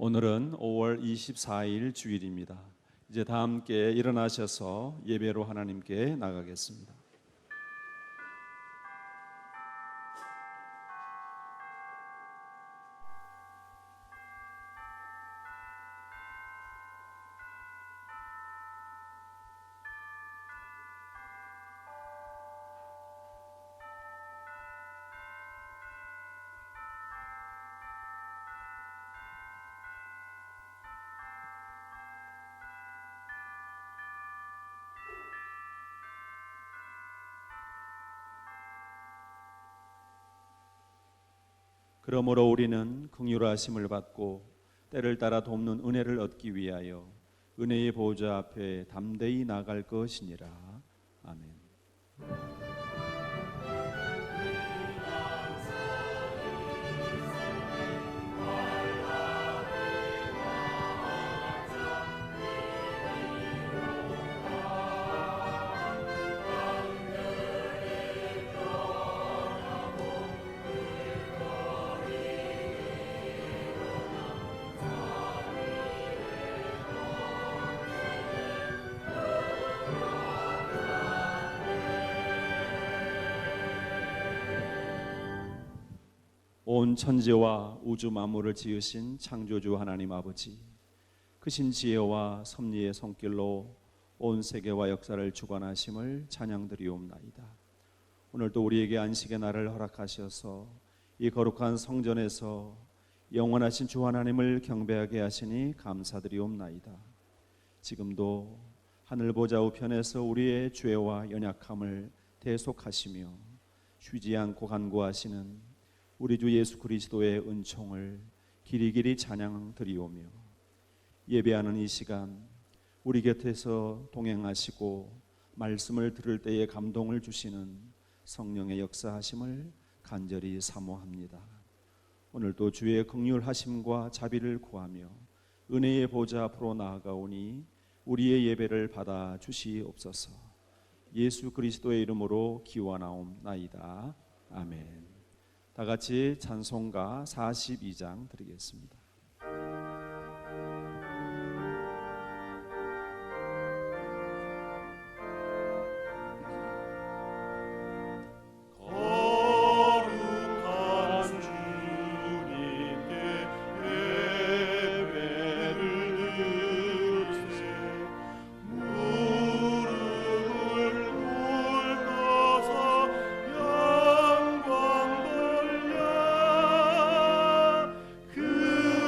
오늘은 5월 24일 주일입니다. 이제 다 함께 일어나셔서 예배로 하나님께 나가겠습니다. 그러므로 우리는 긍휼하심을 받고 때를 따라 돕는 은혜를 얻기 위하여 은혜의 보좌 앞에 담대히 나갈 것이니라. 아멘. 온 천지와 우주 만물을 지으신 창조주 하나님 아버지, 크신 지혜와 섭리의 손길로 온 세계와 역사를 주관하심을 찬양드리옵나이다. 오늘도 우리에게 안식의 날을 허락하셔서 이 거룩한 성전에서 영원하신 주 하나님을 경배하게 하시니 감사드리옵나이다. 지금도 하늘 보좌 우편에서 우리의 죄와 연약함을 대속하시며 쉬지 않고 간구하시는 우리 주 예수 그리스도의 은총을 길이길이 찬양드리오며 예배하는 이 시간 우리 곁에서 동행하시고 말씀을 들을 때에 감동을 주시는 성령의 역사하심을 간절히 사모합니다. 오늘도 주의 긍휼하심과 자비를 구하며 은혜의 보좌 앞으로 나아가오니 우리의 예배를 받아 주시옵소서. 예수 그리스도의 이름으로 기원하옵나이다. 아멘. 다 같이 찬송가 42장 드리겠습니다. 그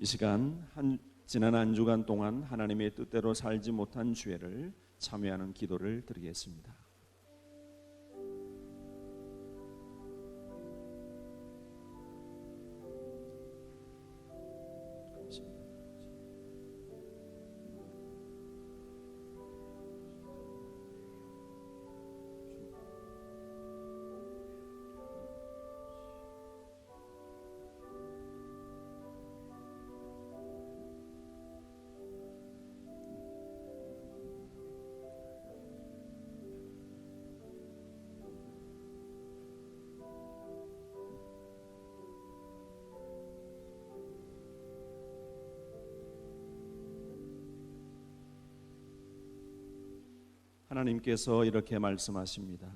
시간 지난 한 주간 동안 하나님의 뜻대로 살지 못한 죄를 참여하는 기도를 드리겠습니다. 하나님께서 이렇게 말씀하십니다.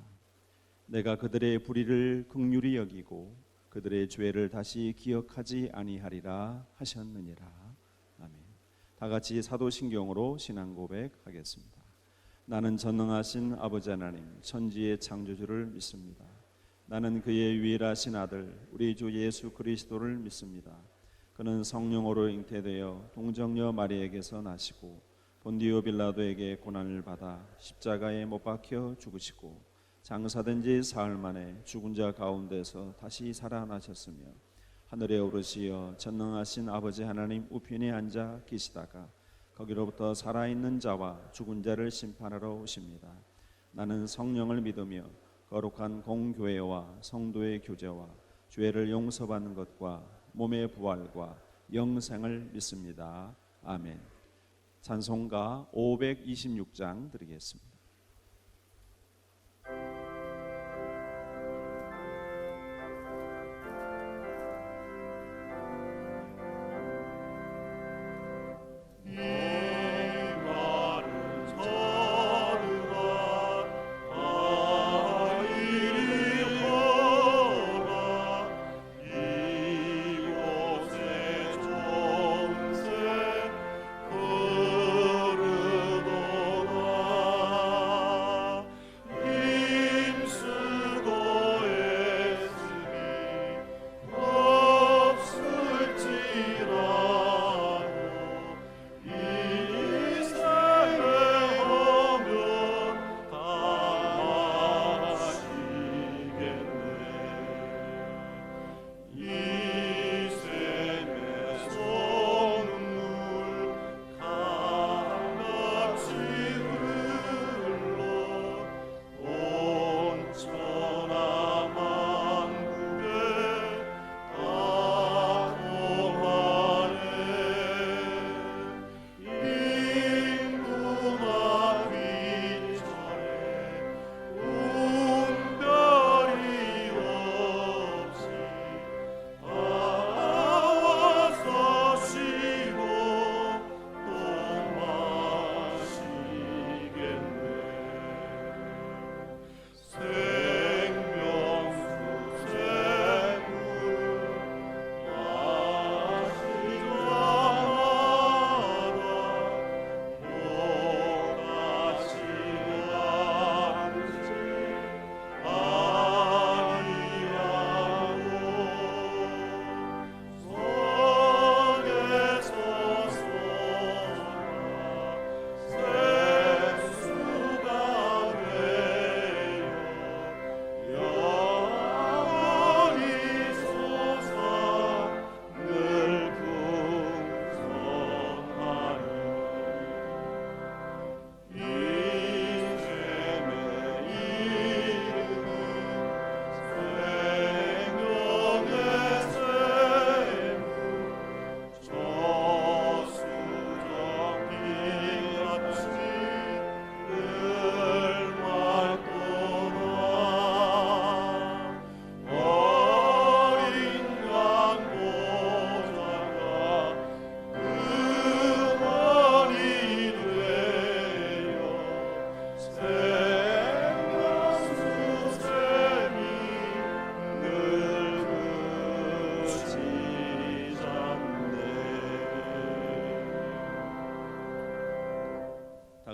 내가 그들의 불의를 긍휼히 여기고 그들의 죄를 다시 기억하지 아니하리라 하셨느니라. 아멘. 다 같이 사도신경으로 신앙 고백하겠습니다. 나는 전능하신 아버지 하나님 천지의 창조주를 믿습니다. 나는 그의 유일하신 아들 우리 주 예수 그리스도를 믿습니다. 그는 성령으로 잉태되어 동정녀 마리에게서 나시고 본디오 빌라도에게 고난을 받아 십자가에 못 박혀 죽으시고 장사된 지 사흘 만에 죽은 자 가운데서 다시 살아나셨으며 하늘에 오르시어 전능하신 아버지 하나님 우편에 앉아 계시다가 거기로부터 살아있는 자와 죽은 자를 심판하러 오십니다. 나는 성령을 믿으며 거룩한 공교회와 성도의 교제와 죄를 용서받는 것과 몸의 부활과 영생을 믿습니다. 아멘. 찬송가 526장 드리겠습니다.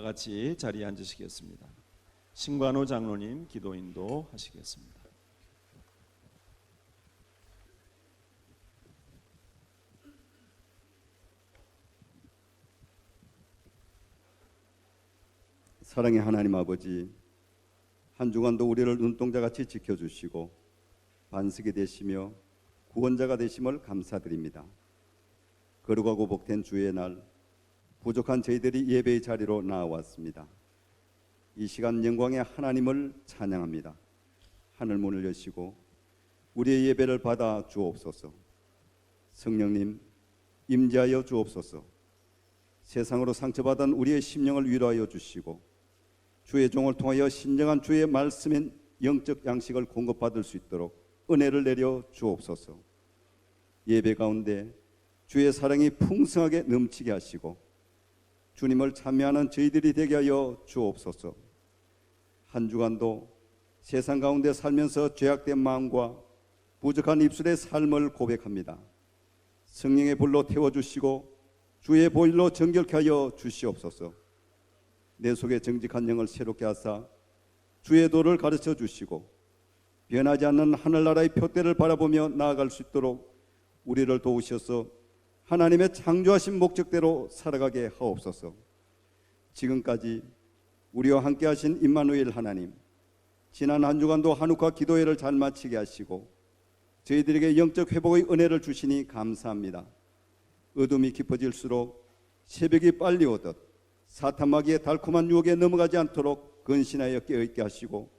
다 같이 자리에 앉으시겠습니다. 신관호 장로님 기도 인도하시겠습니다. 사랑의 하나님 아버지, 한 주간도 우리를 눈동자같이 지켜주시고 반석이 되시며 구원자가 되심을 감사드립니다. 거룩하고 복된 주의 날, 부족한 저희들이 예배의 자리로 나와왔습니다. 이 시간 영광의 하나님을 찬양합니다. 하늘 문을 여시고 우리의 예배를 받아 주옵소서. 성령님 임재하여 주옵소서. 세상으로 상처받은 우리의 심령을 위로하여 주시고 주의 종을 통하여 신령한 주의 말씀인 영적 양식을 공급받을 수 있도록 은혜를 내려 주옵소서. 예배 가운데 주의 사랑이 풍성하게 넘치게 하시고 주님을 찬미하는 저희들이 되게 하여 주옵소서. 한 주간도 세상 가운데 살면서 죄악된 마음과 부족한 입술의 삶을 고백합니다. 성령의 불로 태워주시고 주의 보혈로 정결케 하여 주시옵소서. 내 속에 정직한 영을 새롭게 하사 주의 도를 가르쳐 주시고 변하지 않는 하늘나라의 표대를 바라보며 나아갈 수 있도록 우리를 도우셔서 하나님의 창조하신 목적대로 살아가게 하옵소서. 지금까지 우리와 함께 하신 임마누엘 하나님, 지난 한 주간도 한우카 기도회를 잘 마치게 하시고 저희들에게 영적 회복의 은혜를 주시니 감사합니다. 어둠이 깊어질수록 새벽이 빨리 오듯 사탄마귀의 달콤한 유혹에 넘어가지 않도록 근신하여 깨어있게 하시고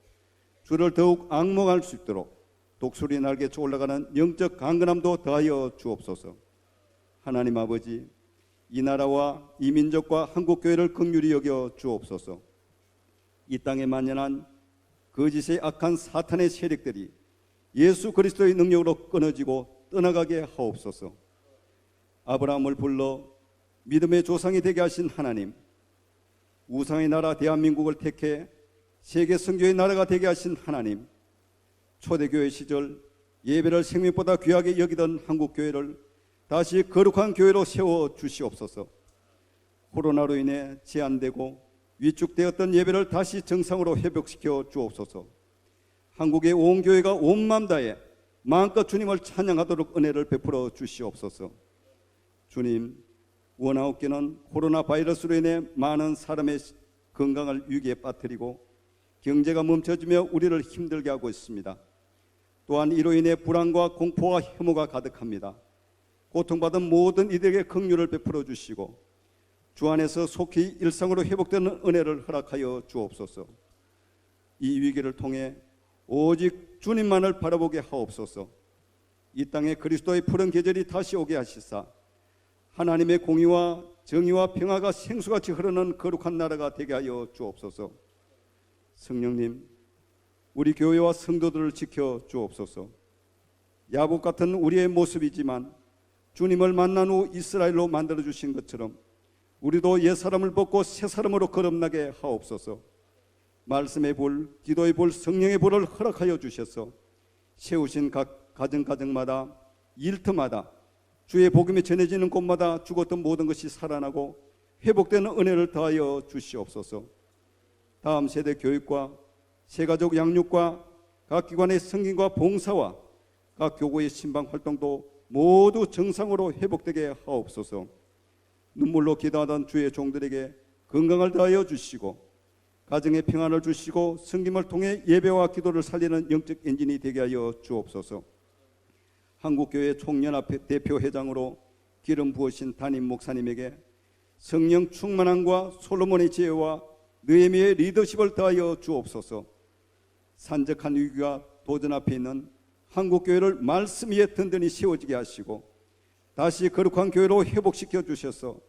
주를 더욱 앙몽할 수 있도록 독수리 날개쳐 올라가는 영적 강건함도 더하여 주옵소서. 하나님 아버지, 이 나라와 이 민족과 한국교회를 긍휼히 여겨 주옵소서. 이 땅에 만연한 거짓의 악한 사탄의 세력들이 예수 그리스도의 능력으로 끊어지고 떠나가게 하옵소서. 아브라함을 불러 믿음의 조상이 되게 하신 하나님, 우상의 나라 대한민국을 택해 세계 선교의 나라가 되게 하신 하나님, 초대교회 시절 예배를 생명보다 귀하게 여기던 한국교회를 다시 거룩한 교회로 세워 주시옵소서. 코로나로 인해 제한되고 위축되었던 예배를 다시 정상으로 회복시켜 주옵소서. 한국의 온 교회가 온 마음 다해 마음껏 주님을 찬양하도록 은혜를 베풀어 주시옵소서. 주님, 원아웃교는 코로나 바이러스로 인해 많은 사람의 건강을 위기에 빠뜨리고 경제가 멈춰지며 우리를 힘들게 하고 있습니다. 또한 이로 인해 불안과 공포와 혐오가 가득합니다. 고통받은 모든 이들에게 긍휼을 베풀어 주시고 주 안에서 속히 일상으로 회복되는 은혜를 허락하여 주옵소서. 이 위기를 통해 오직 주님만을 바라보게 하옵소서. 이 땅에 그리스도의 푸른 계절이 다시 오게 하시사 하나님의 공의와 정의와 평화가 생수같이 흐르는 거룩한 나라가 되게 하여 주옵소서. 성령님, 우리 교회와 성도들을 지켜 주옵소서. 야곱 같은 우리의 모습이지만 주님을 만난 후 이스라엘로 만들어 주신 것처럼 우리도 옛사람을 벗고 새사람으로 거듭나게 하옵소서. 말씀의 불, 기도의 불, 성령의 불을 허락하여 주셔서 세우신 각 가정마다 일터마다 주의 복음이 전해지는 곳마다 죽었던 모든 것이 살아나고 회복되는 은혜를 더하여 주시옵소서. 다음 세대 교육과 세가족 양육과 각 기관의 성김과 봉사와 각 교구의 신방 활동도 모두 정상으로 회복되게 하옵소서. 눈물로 기도하던 주의 종들에게 건강을 더하여 주시고 가정의 평안을 주시고 성김을 통해 예배와 기도를 살리는 영적 엔진이 되게 하여 주옵소서. 한국교회 총연합 대표회장으로 기름 부으신 담임 목사님에게 성령 충만함과 솔로몬의 지혜와 느헤미야의 리더십을 더하여 주옵소서. 산적한 위기가 도전 앞에 있는 한국교회를 말씀 위에 든든히 세워지게 하시고 다시 거룩한 교회로 회복시켜 주셔서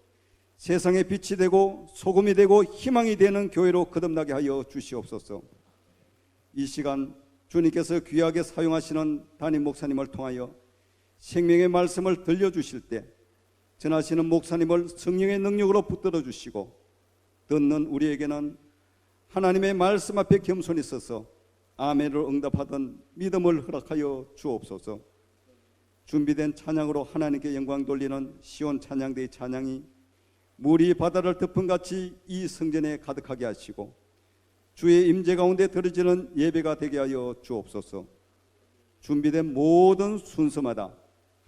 세상의 빛이 되고 소금이 되고 희망이 되는 교회로 거듭나게 하여 주시옵소서. 이 시간 주님께서 귀하게 사용하시는 담임 목사님을 통하여 생명의 말씀을 들려주실 때 전하시는 목사님을 성령의 능력으로 붙들어 주시고 듣는 우리에게는 하나님의 말씀 앞에 겸손히 서서 아멘으로 응답하던 믿음을 허락하여 주옵소서. 준비된 찬양으로 하나님께 영광 돌리는 시온 찬양대의 찬양이 물이 바다를 덮은같이 이 성전에 가득하게 하시고 주의 임재 가운데 드려지는 예배가 되게 하여 주옵소서. 준비된 모든 순서마다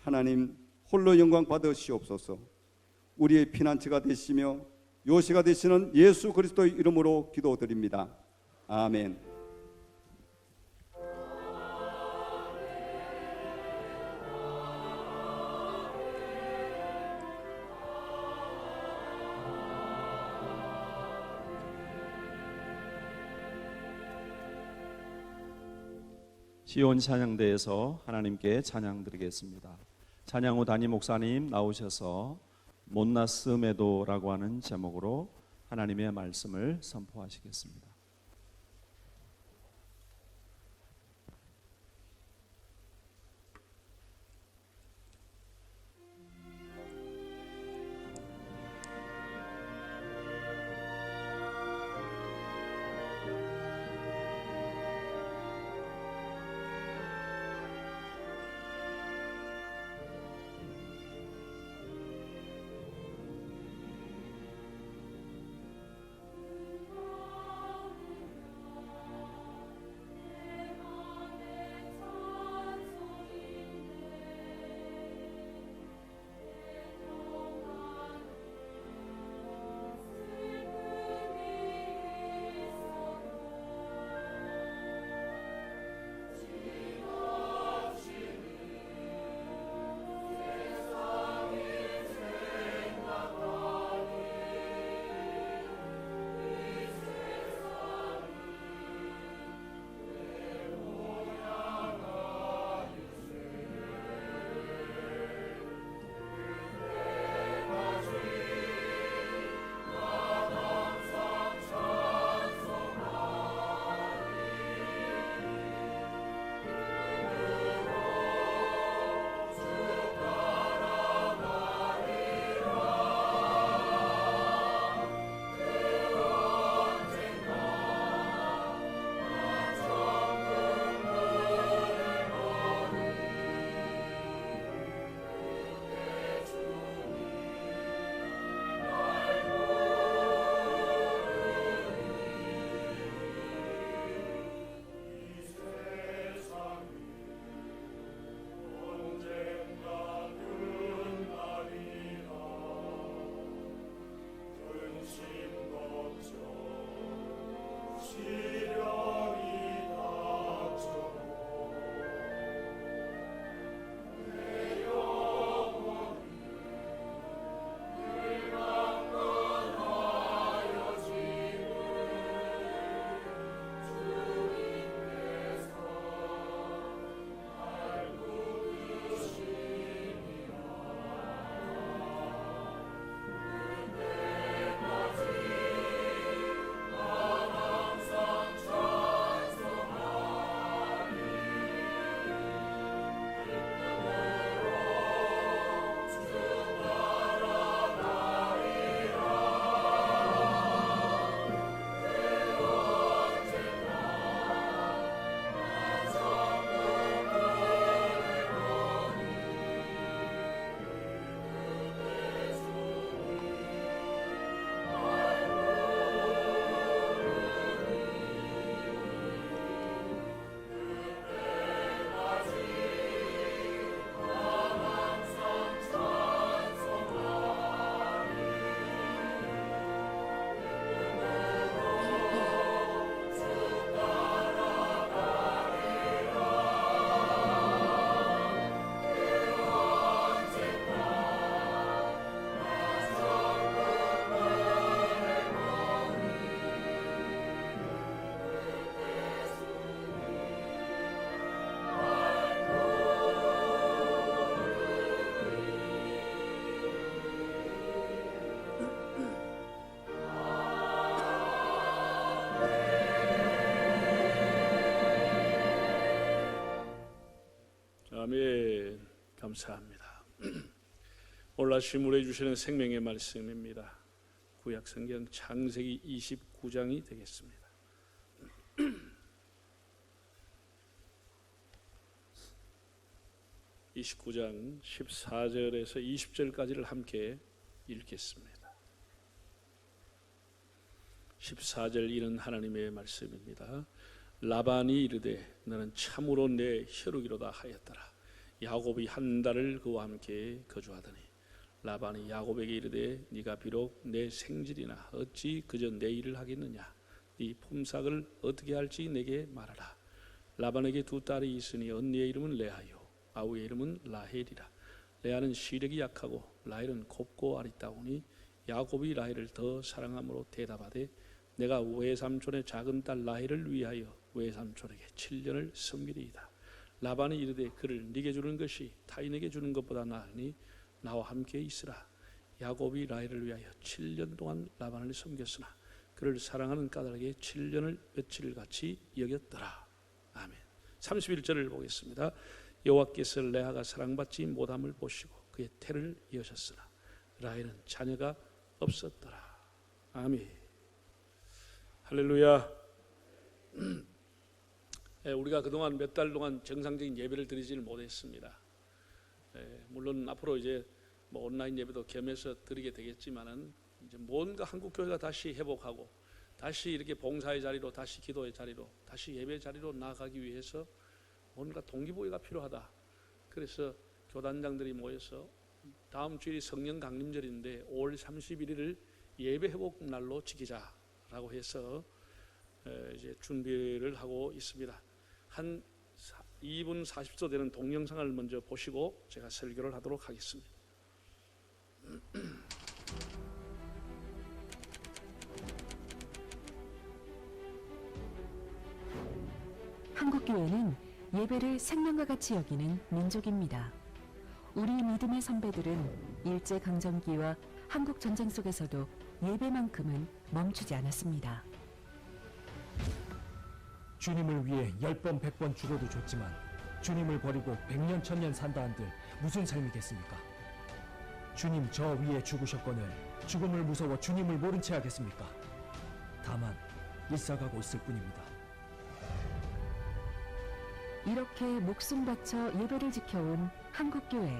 하나님 홀로 영광 받으시옵소서. 우리의 피난처가 되시며 요시가 되시는 예수 그리스도의 이름으로 기도드립니다. 아멘. 시온 찬양대에서 하나님께 찬양 드리겠습니다. 찬양 후 담임 목사님 나오셔서 못났음에도라고 하는 제목으로 하나님의 말씀을 선포하시겠습니다. 아멘. 감사합니다. 오늘 아침 우리에게 주시는 생명의 말씀입니다. 구약성경 창세기 29장이 되겠습니다. 29장 14절에서 20절까지를 함께 읽겠습니다. 14절 이는 하나님의 말씀입니다. 라반이 이르되 너는 참으로 내 혈육이로다 하였더라. 야곱이 한 달을 그와 함께 거주하더니 라반이 야곱에게 이르되 네가 비록 내 생질이나 어찌 그저 내 일을 하겠느냐. 네 품삯을 어떻게 할지 내게 말하라. 라반에게 두 딸이 있으니 언니의 이름은 레아요 아우의 이름은 라헬이라. 레아는 시력이 약하고 라헬은 곱고 아리따우니 야곱이 라헬을 더 사랑함으로 대답하되 내가 외삼촌의 작은 딸 라헬을 위하여 외삼촌에게 7년을 섬기리이다. 라반이 이르되 그를 네게 주는 것이 타인에게 주는 것보다 나으니 나와 함께 있으라. 야곱이 라헬을 위하여 7년 동안 라반을 섬겼으나 그를 사랑하는 까닭에 7년을 며칠같이 여겼더라. 아멘. 31절을 보겠습니다. 여호와께서 레아가 사랑받지 못함을 보시고 그의 태를 여셨으나 라헬은 자녀가 없었더라. 아멘. 할렐루야. 우리가 그동안 몇 달 동안 정상적인 예배를 드리지를 못했습니다. 물론 앞으로 이제 뭐 온라인 예배도 겸해서 드리게 되겠지만은 이제 뭔가 한국 교회가 다시 회복하고 다시 이렇게 봉사의 자리로, 다시 기도의 자리로, 다시 예배 자리로 나아가기 위해서 뭔가 동기부여가 필요하다. 그래서 교단장들이 모여서 다음 주일이 성령 강림절인데 5월 31일을 예배 회복 날로 지키자라고 해서 이제 준비를 하고 있습니다. 한 2분 40초 되는 동영상을 먼저 보시고 제가 설교를 하도록 하겠습니다. 한국교회는 예배를 생명과 같이 여기는 민족입니다. 우리 믿음의 선배들은 일제강점기와 한국전쟁 속에서도 예배만큼은 멈추지 않았습니다. 주님을 위해 10번 100번 죽어도 좋지만 주님을 버리고 100년 1000년 산다 한들 무슨 삶이겠습니까? 주님 저 위에 죽으셨거늘 죽음을 무서워 주님을 모른 채 하겠습니까? 다만 일사가고 있을 뿐입니다. 이렇게 목숨 바쳐 예배를 지켜온 한국교회.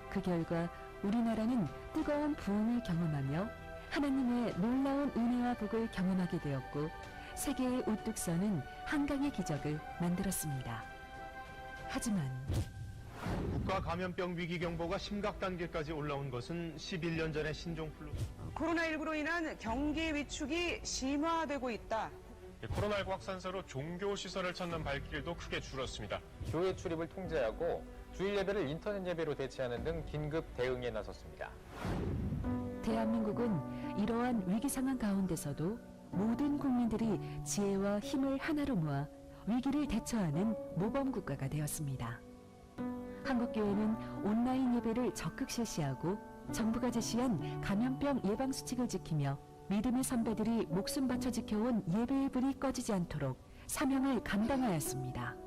그 결과 우리나라는 뜨거운 부흥을 경험하며 하나님의 놀라운 은혜와 복을 경험하게 되었고 세계에 우뚝 서는 한강의 기적을 만들었습니다. 하지만 국가 감염병 위기 경보가 심각 단계까지 올라온 것은 11년 전의 신종플루. 코로나19로 인한 경기 위축이 심화되고 있다. 코로나19 확산세로 종교 시설을 찾는 발길도 크게 줄었습니다. 교회 출입을 통제하고 주일 예배를 인터넷 예배로 대체하는 등 긴급 대응에 나섰습니다. 대한민국은 이러한 위기 상황 가운데서도 모든 국민들이 지혜와 힘을 하나로 모아 위기를 대처하는 모범 국가가 되었습니다. 한국교회는 온라인 예배를 적극 실시하고 정부가 제시한 감염병 예방 수칙을 지키며 믿음의 선배들이 목숨 바쳐 지켜온 예배의 불이 꺼지지 않도록 사명을 감당하였습니다.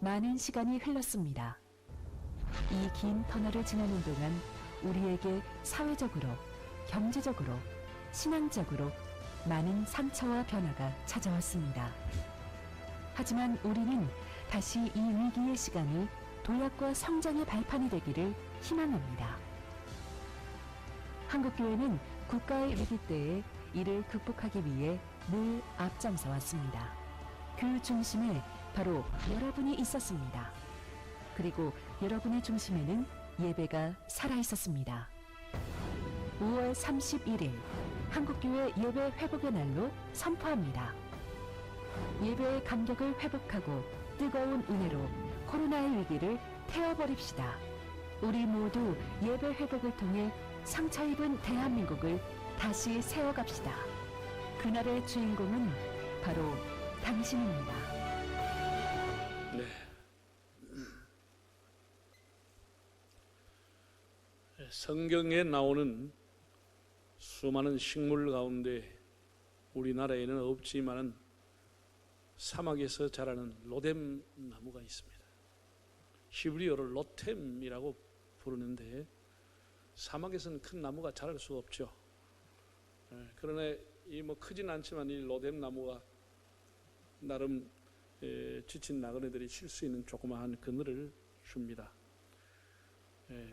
많은 시간이 흘렀습니다. 이 긴 터널을 지나는 동안 우리에게 사회적으로, 경제적으로, 신앙적으로 많은 상처와 변화가 찾아왔습니다. 하지만 우리는 다시 이 위기의 시간이 도약과 성장의 발판이 되기를 희망합니다. 한국교회는 국가의 위기 때에 이를 극복하기 위해 늘 앞장서 왔습니다. 그 중심에 바로 여러분이 있었습니다. 그리고 여러분의 중심에는 예배가 살아있었습니다. 5월 31일 한국교회 예배 회복의 날로 선포합니다. 예배의 감격을 회복하고 뜨거운 은혜로 코로나의 위기를 태워버립시다. 우리 모두 예배 회복을 통해 상처 입은 대한민국을 다시 세워갑시다. 그날의 주인공은 바로 당신입니다. 네. 성경에 나오는 수많은 식물 가운데 우리나라에는 없지만은 사막에서 자라는 로뎀 나무가 있습니다. 히브리어로 로템이라고 부르는데 사막에서는 큰 나무가 자랄 수가 없죠. 그러나 이 뭐 크진 않지만 이 로뎀 나무가 나름 지친 나그네들이 쉴 수 있는 조그마한 그늘을 줍니다.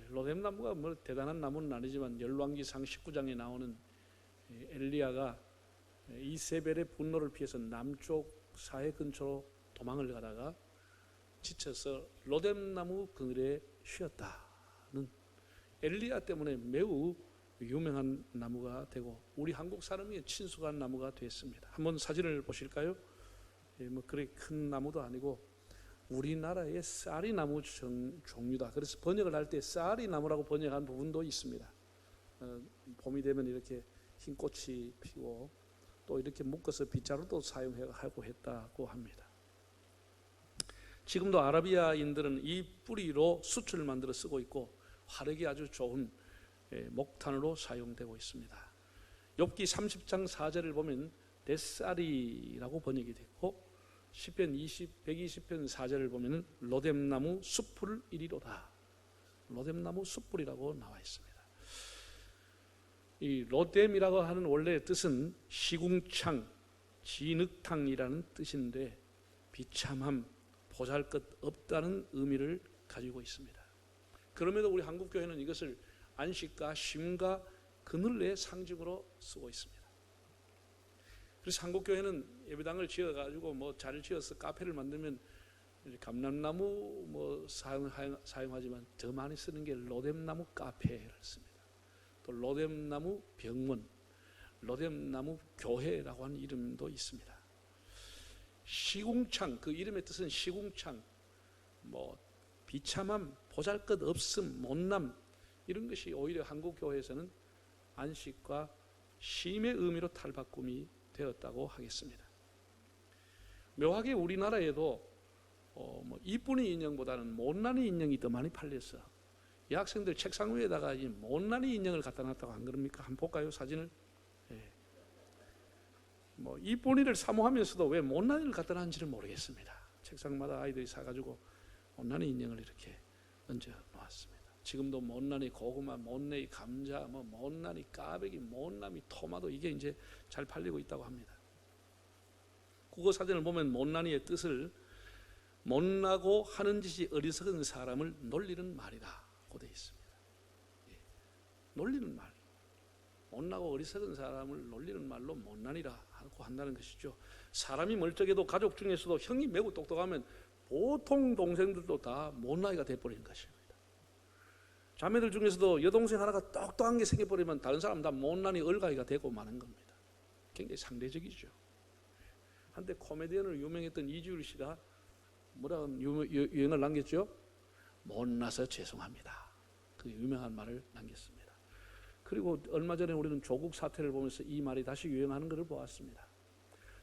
로뎀 나무가 뭐 대단한 나무는 아니지만 열왕기상 19장에 나오는 엘리야가 이세벨의 분노를 피해서 남쪽 사해 근처로 도망을 가다가 지쳐서 로뎀 나무 그늘에 쉬었다는 엘리야 때문에 매우 유명한 나무가 되고 우리 한국 사람이 친숙한 나무가 됐습니다. 한번 사진을 보실까요? 뭐 그렇게 큰 나무도 아니고 우리나라의 쌀이 나무 종류다. 그래서 번역을 할 때 쌀이 나무라고 번역한 부분도 있습니다. 봄이 되면 이렇게 흰 꽃이 피고 또 이렇게 묶어서 빗자루도 사용하고 했다고 합니다. 지금도 아라비아인들은 이 뿌리로 수초를 만들어 쓰고 있고 화력이 아주 좋은 목탄으로 사용되고 있습니다. 욥기 30장 4절을 보면 데살이라고 번역이 되고 시편 120편 4절을 보면 로뎀나무 숯불 이리로다. 로뎀나무 숯불이라고 나와 있습니다. 이 로뎀이라고 하는 원래 뜻은 시궁창, 진흙탕이라는 뜻인데 비참함, 보잘것없다는 의미를 가지고 있습니다. 그럼에도 우리 한국교회는 이것을 안식과 쉼과 그늘의 상징으로 쓰고 있습니다. 그래서 한국교회는 예배당을 지어가지고 뭐 잘 지어서 카페를 만들면 감람나무 뭐 사용하지만 더 많이 쓰는 게 로뎀나무 카페를 씁니다. 또 로뎀나무 병원, 로뎀나무 교회라고 하는 이름도 있습니다. 시궁창, 그 이름의 뜻은 시궁창, 뭐 비참함, 보잘것없음, 못남 이런 것이 오히려 한국교회에서는 안식과 쉼의 의미로 탈바꿈이 되었다고 하겠습니다. 묘하게 우리나라에도 뭐 이쁜이 인형보다는 못난이 인형이 더 많이 팔렸어. 이 학생들 책상 위에다가 이 못난이 인형을 갖다 놨다고 안 그럽니까? 한번 볼까요, 사진을? 예. 뭐 이쁜이를 사모하면서도 왜 못난이를 갖다 놨는지를 모르겠습니다. 책상마다 아이들이 사가지고 못난이 인형을 이렇게 얹어 놓았습니다. 지금도 못난이 고구마, 못난이 감자, 뭐 못난이 까베기, 못난이 토마토 이게 이제 잘 팔리고 있다고 합니다. 국어 사전을 보면 못난이의 뜻을 못나고 하는 짓이 어리석은 사람을 놀리는 말이라고 되어 있습니다. 예. 놀리는 말, 못나고 어리석은 사람을 놀리는 말로 못난이라 하고 한다는 것이죠. 사람이 멀쩡해도 가족 중에서도 형이 매우 똑똑하면 보통 동생들도 다 못나이가 돼버리는 것입니다. 자매들 중에서도 여동생 하나가 똑똑한 게 생겨버리면 다른 사람 다 못난이 얼가이가 되고 마는 겁니다. 굉장히 상대적이죠. 한때 코미디언으로 유명했던 이주일 씨가 뭐라는 유행을 남겼죠? 못나서 죄송합니다. 그 유명한 말을 남겼습니다. 그리고 얼마 전에 우리는 조국 사태를 보면서 이 말이 다시 유행하는 것을 보았습니다.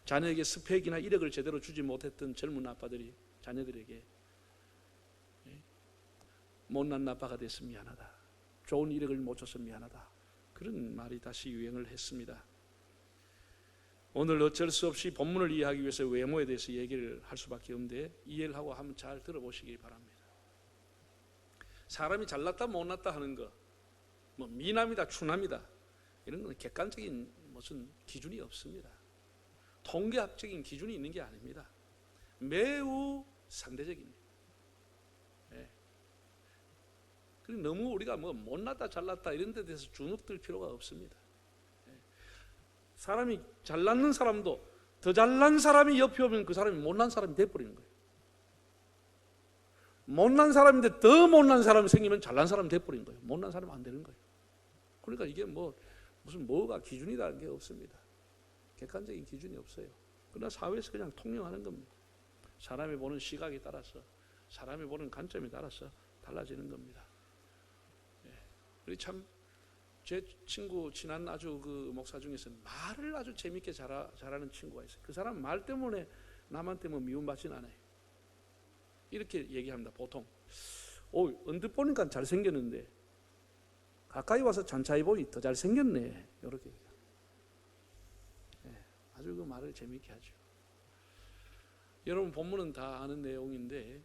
자녀에게 스펙이나 이력을 제대로 주지 못했던 젊은 아빠들이 자녀들에게 못난 아빠가 됐으면 미안하다. 좋은 이력을 못 줘서 미안하다. 그런 말이 다시 유행을 했습니다. 오늘 어쩔 수 없이 본문을 이해하기 위해서 외모에 대해서 얘기를 할 수밖에 없는데 이해를 하고 한번 잘 들어보시기 바랍니다. 사람이 잘났다 못났다 하는 거, 뭐 미남이다 추남이다 이런 건 객관적인 무슨 기준이 없습니다. 통계학적인 기준이 있는 게 아닙니다. 매우 상대적입니다. 그리고 너무 우리가 뭐 못났다 잘났다 이런 데 대해서 주눅들 필요가 없습니다. 사람이 잘났는 사람도 더 잘난 사람이 옆에 오면 그 사람이 못난 사람이 돼버리는 거예요. 못난 사람인데 더 못난 사람이 생기면 잘난 사람이 돼버리는 거예요. 못난 사람은 안 되는 거예요. 그러니까 이게 뭐 무슨 뭐가 기준이라는 게 없습니다. 객관적인 기준이 없어요. 그러나 사회에서 그냥 통용하는 겁니다. 사람이 보는 시각에 따라서 사람이 보는 관점에 따라서 달라지는 겁니다. 우리 참 제 친구 친한 아주 그 목사 중에서 말을 아주 재밌게 잘하는 친구가 있어요. 그 사람 말 때문에 남한테 뭐 미움받지는 않아요. 이렇게 얘기합니다. 보통 언뜻 보니까 잘생겼는데 가까이 와서 천천히 보니 더 잘생겼네. 이렇게 아주 그 말을 재밌게 하죠. 여러분 본문은 다 아는 내용인데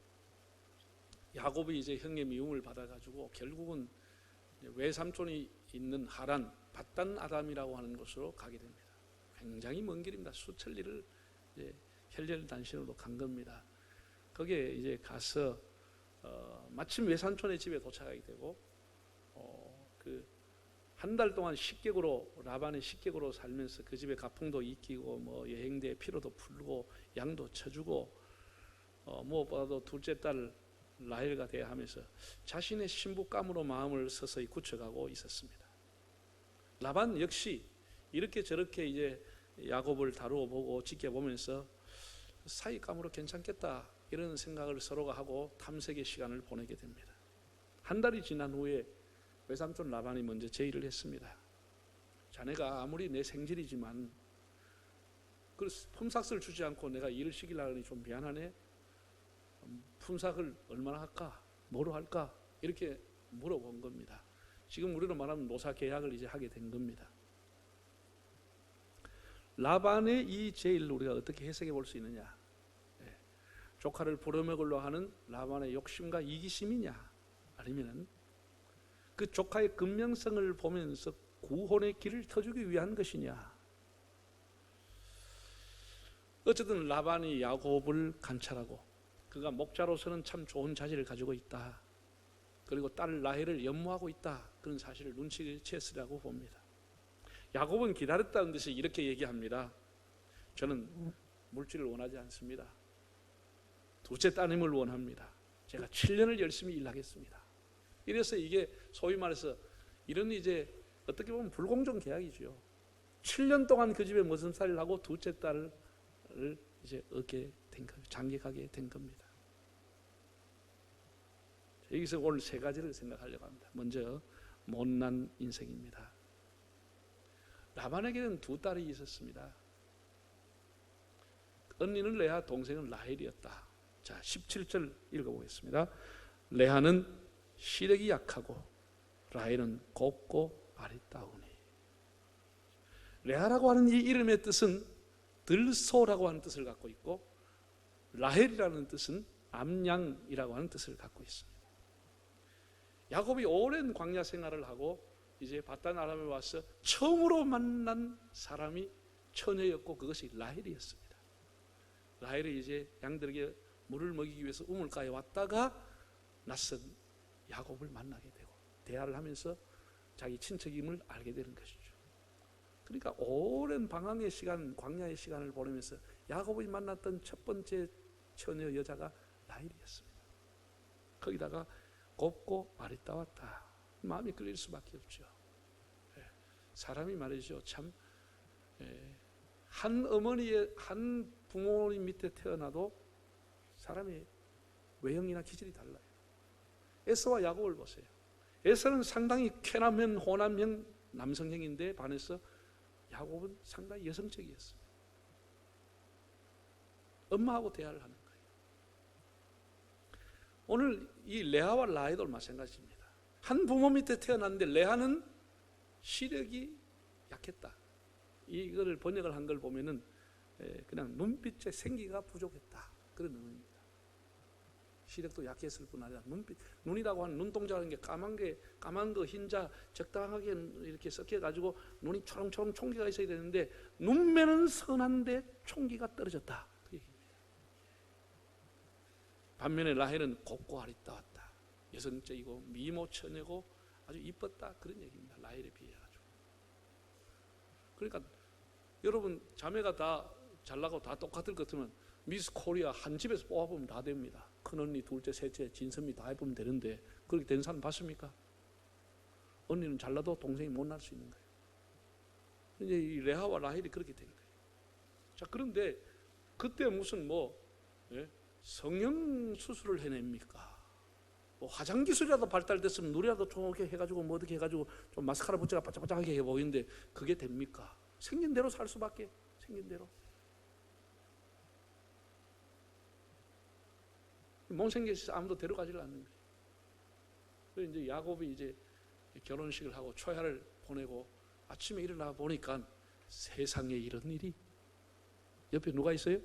야곱이 이제 형의 미움을 받아가지고 결국은 외삼촌이 있는 하란 밧단 아담이라고 하는 곳으로 가게 됩니다. 굉장히 먼 길입니다. 수천 리를 이제 혈혈단신으로 간 겁니다. 거기에 이제 가서 마침 외삼촌의 집에 도착하게 되고 그 한 달 동안 식객으로 라반의 식객으로 살면서 그 집에 가풍도 익히고 뭐 여행대에 피로도 풀고 양도 쳐주고 무엇보다도 둘째 딸 라헬과 대하면서 자신의 신부감으로 마음을 서서히 굳혀가고 있었습니다. 라반 역시 이렇게 저렇게 이제 야곱을 다루어 보고 지켜보면서 사익감으로 괜찮겠다 이런 생각을 서로가 하고 탐색의 시간을 보내게 됩니다. 한 달이 지난 후에 외삼촌 라반이 먼저 제의를 했습니다. 자네가 아무리 내 생질이지만 그 품삯을 주지 않고 내가 일을 시키려고 하니 좀 미안하네. 품삯을 얼마나 할까? 뭐로 할까? 이렇게 물어본 겁니다. 지금 우리로 말하면 노사 계약을 이제 하게 된 겁니다. 라반의 이 제의를 우리가 어떻게 해석해 볼 수 있느냐? 조카를 부려먹으려 하는 라반의 욕심과 이기심이냐? 아니면 그 조카의 근명성을 보면서 구원의 길을 터주기 위한 것이냐? 어쨌든 라반이 야곱을 관찰하고 그가 목자로서는 참 좋은 자질을 가지고 있다. 그리고 딸 라헬을 연모하고 있다. 그런 사실을 눈치챘으라고 봅니다. 야곱은 기다렸다는 듯이 이렇게 얘기합니다. 저는 물질을 원하지 않습니다. 둘째 따님을 원합니다. 제가 7년을 열심히 일하겠습니다. 이래서 이게 소위 말해서 이런 이제 어떻게 보면 불공정 계약이죠. 7년 동안 그 집에 머슴살이를 하고 둘째 딸을 이제 얻게 된 겁니다. 장객하게 된 겁니다. 여기서 오늘 세 가지를 생각하려고 합니다. 먼저 못난 인생입니다. 라반에게는 두 딸이 있었습니다. 언니는 레아, 동생은 라헬이었다. 자, 17절 읽어보겠습니다. 레아는 시력이 약하고 라헬은 곱고 아리따우니. 레아라고 하는 이 이름의 뜻은 들소라고 하는 뜻을 갖고 있고 라헬이라는 뜻은 암양이라고 하는 뜻을 갖고 있습니다. 야곱이 오랜 광야 생활을 하고 이제 바단 아람에 와서 처음으로 만난 사람이 처녀였고 그것이 라헬이었습니다. 라헬이 이제 양들에게 물을 먹이기 위해서 우물가에 왔다가 낯선 야곱을 만나게 되고 대화를 하면서 자기 친척임을 알게 되는 것이죠. 그러니까 오랜 방황의 시간, 광야의 시간을 보내면서 야곱이 만났던 첫 번째 처녀 여자가 라헬이었습니다. 거기다가 곱고 아리따웠다. 마음이 끌릴 수밖에 없죠. 사람이 말이죠. 참 한 어머니의 한 부모님 밑에 태어나도 사람의 외형이나 기질이 달라요. 에서와 야곱을 보세요. 에서는 상당히 쾌남형, 호남형 남성형인데 반해서 야곱은 상당히 여성적이었습니다. 엄마하고 대화를 하는 거예요. 오늘 이 레아와 라헬도 마찬가지입니다. 한 부모 밑에 태어났는데 레아는 시력이 약했다. 이거를 번역을 한 걸 보면은 그냥 눈빛에 생기가 부족했다. 그런 의미입니다. 시력도 약했을 뿐 아니라 눈이라고 하는 눈동자라는 게 까만 거 흰자 적당하게 이렇게 섞여가지고 눈이 초롱초롱 총기가 있어야 되는데 눈매는 선한데 총기가 떨어졌다. 그 얘기입니다. 반면에 라헬은 곱고 아리따웠다. 여성적이고 미모 처녀고 아주 이뻤다. 그런 얘기입니다. 라헬에 비해가지고. 그러니까 여러분 자매가 다 잘나고 다 똑같을 것 같으면 미스 코리아 한 집에서 뽑아보면 다 됩니다. 큰언니, 둘째, 셋째, 진선미 다 해보면 되는데 그렇게 된 사람 봤습니까? 언니는 잘나도 동생이 못날 수 있는 거예요. 이제 이 레아와 라헬이 그렇게 된 거예요. 자, 그런데 그때 무슨 성형 수술을 해냅니까? 뭐 화장 기술이라도 발달됐으면 눈이라도 좀 이렇게 해가지고 뭐 어떻게 해가지고 좀 마스카라 붙여가 바짝바짝하게 해 보이는데 그게 됩니까? 생긴 대로 살 수밖에. 생긴 대로. 못생겨서 아무도 데려가지를 않는 거예요. 그래서 이제 야곱이 이제 결혼식을 하고 초야를 보내고 아침에 일어나 보니까 세상에 이런 일이. 옆에 누가 있어요?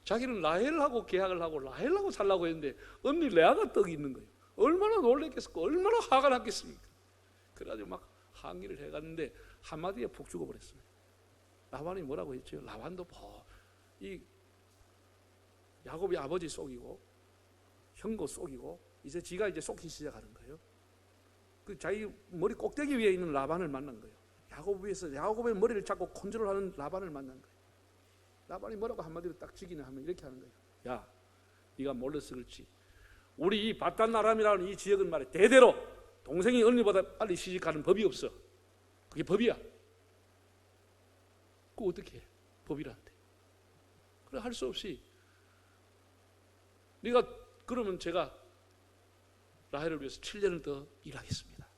자기는 라헬하고 계약을 하고 라헬하고 살라고 했는데 언니 레아가 떡이 있는 거예요. 얼마나 놀랬겠습니까? 얼마나 화가 났겠습니까? 그래가지고 막 항의를 해갔는데 한마디에 푹 죽어버렸습니다. 라반이 뭐라고 했죠? 라반도 이 야곱이 아버지 속이고 형고 속이고 이제 지가 이제 속기 시작하는 거예요. 그 자기 머리 꼭대기 위에 있는 라반을 만난 거예요. 야곱 위에서 야곱의 머리를 잡고 컨트롤하는 라반을 만난 거예요. 라반이 뭐라고 한마디로 딱 지기는 하면 이렇게 하는 거예요. 야, 네가 몰라서 그렇지. 우리 이 바단 아람이라는 이 지역은 말이야 대대로 동생이 언니보다 빨리 시집가는 법이 없어. 그게 법이야. 그거 어떻게 해? 법이란데. 그래 할 수 없이 네가 그러면 제가 라헬을 위해서 7년을 더 일하겠습니다.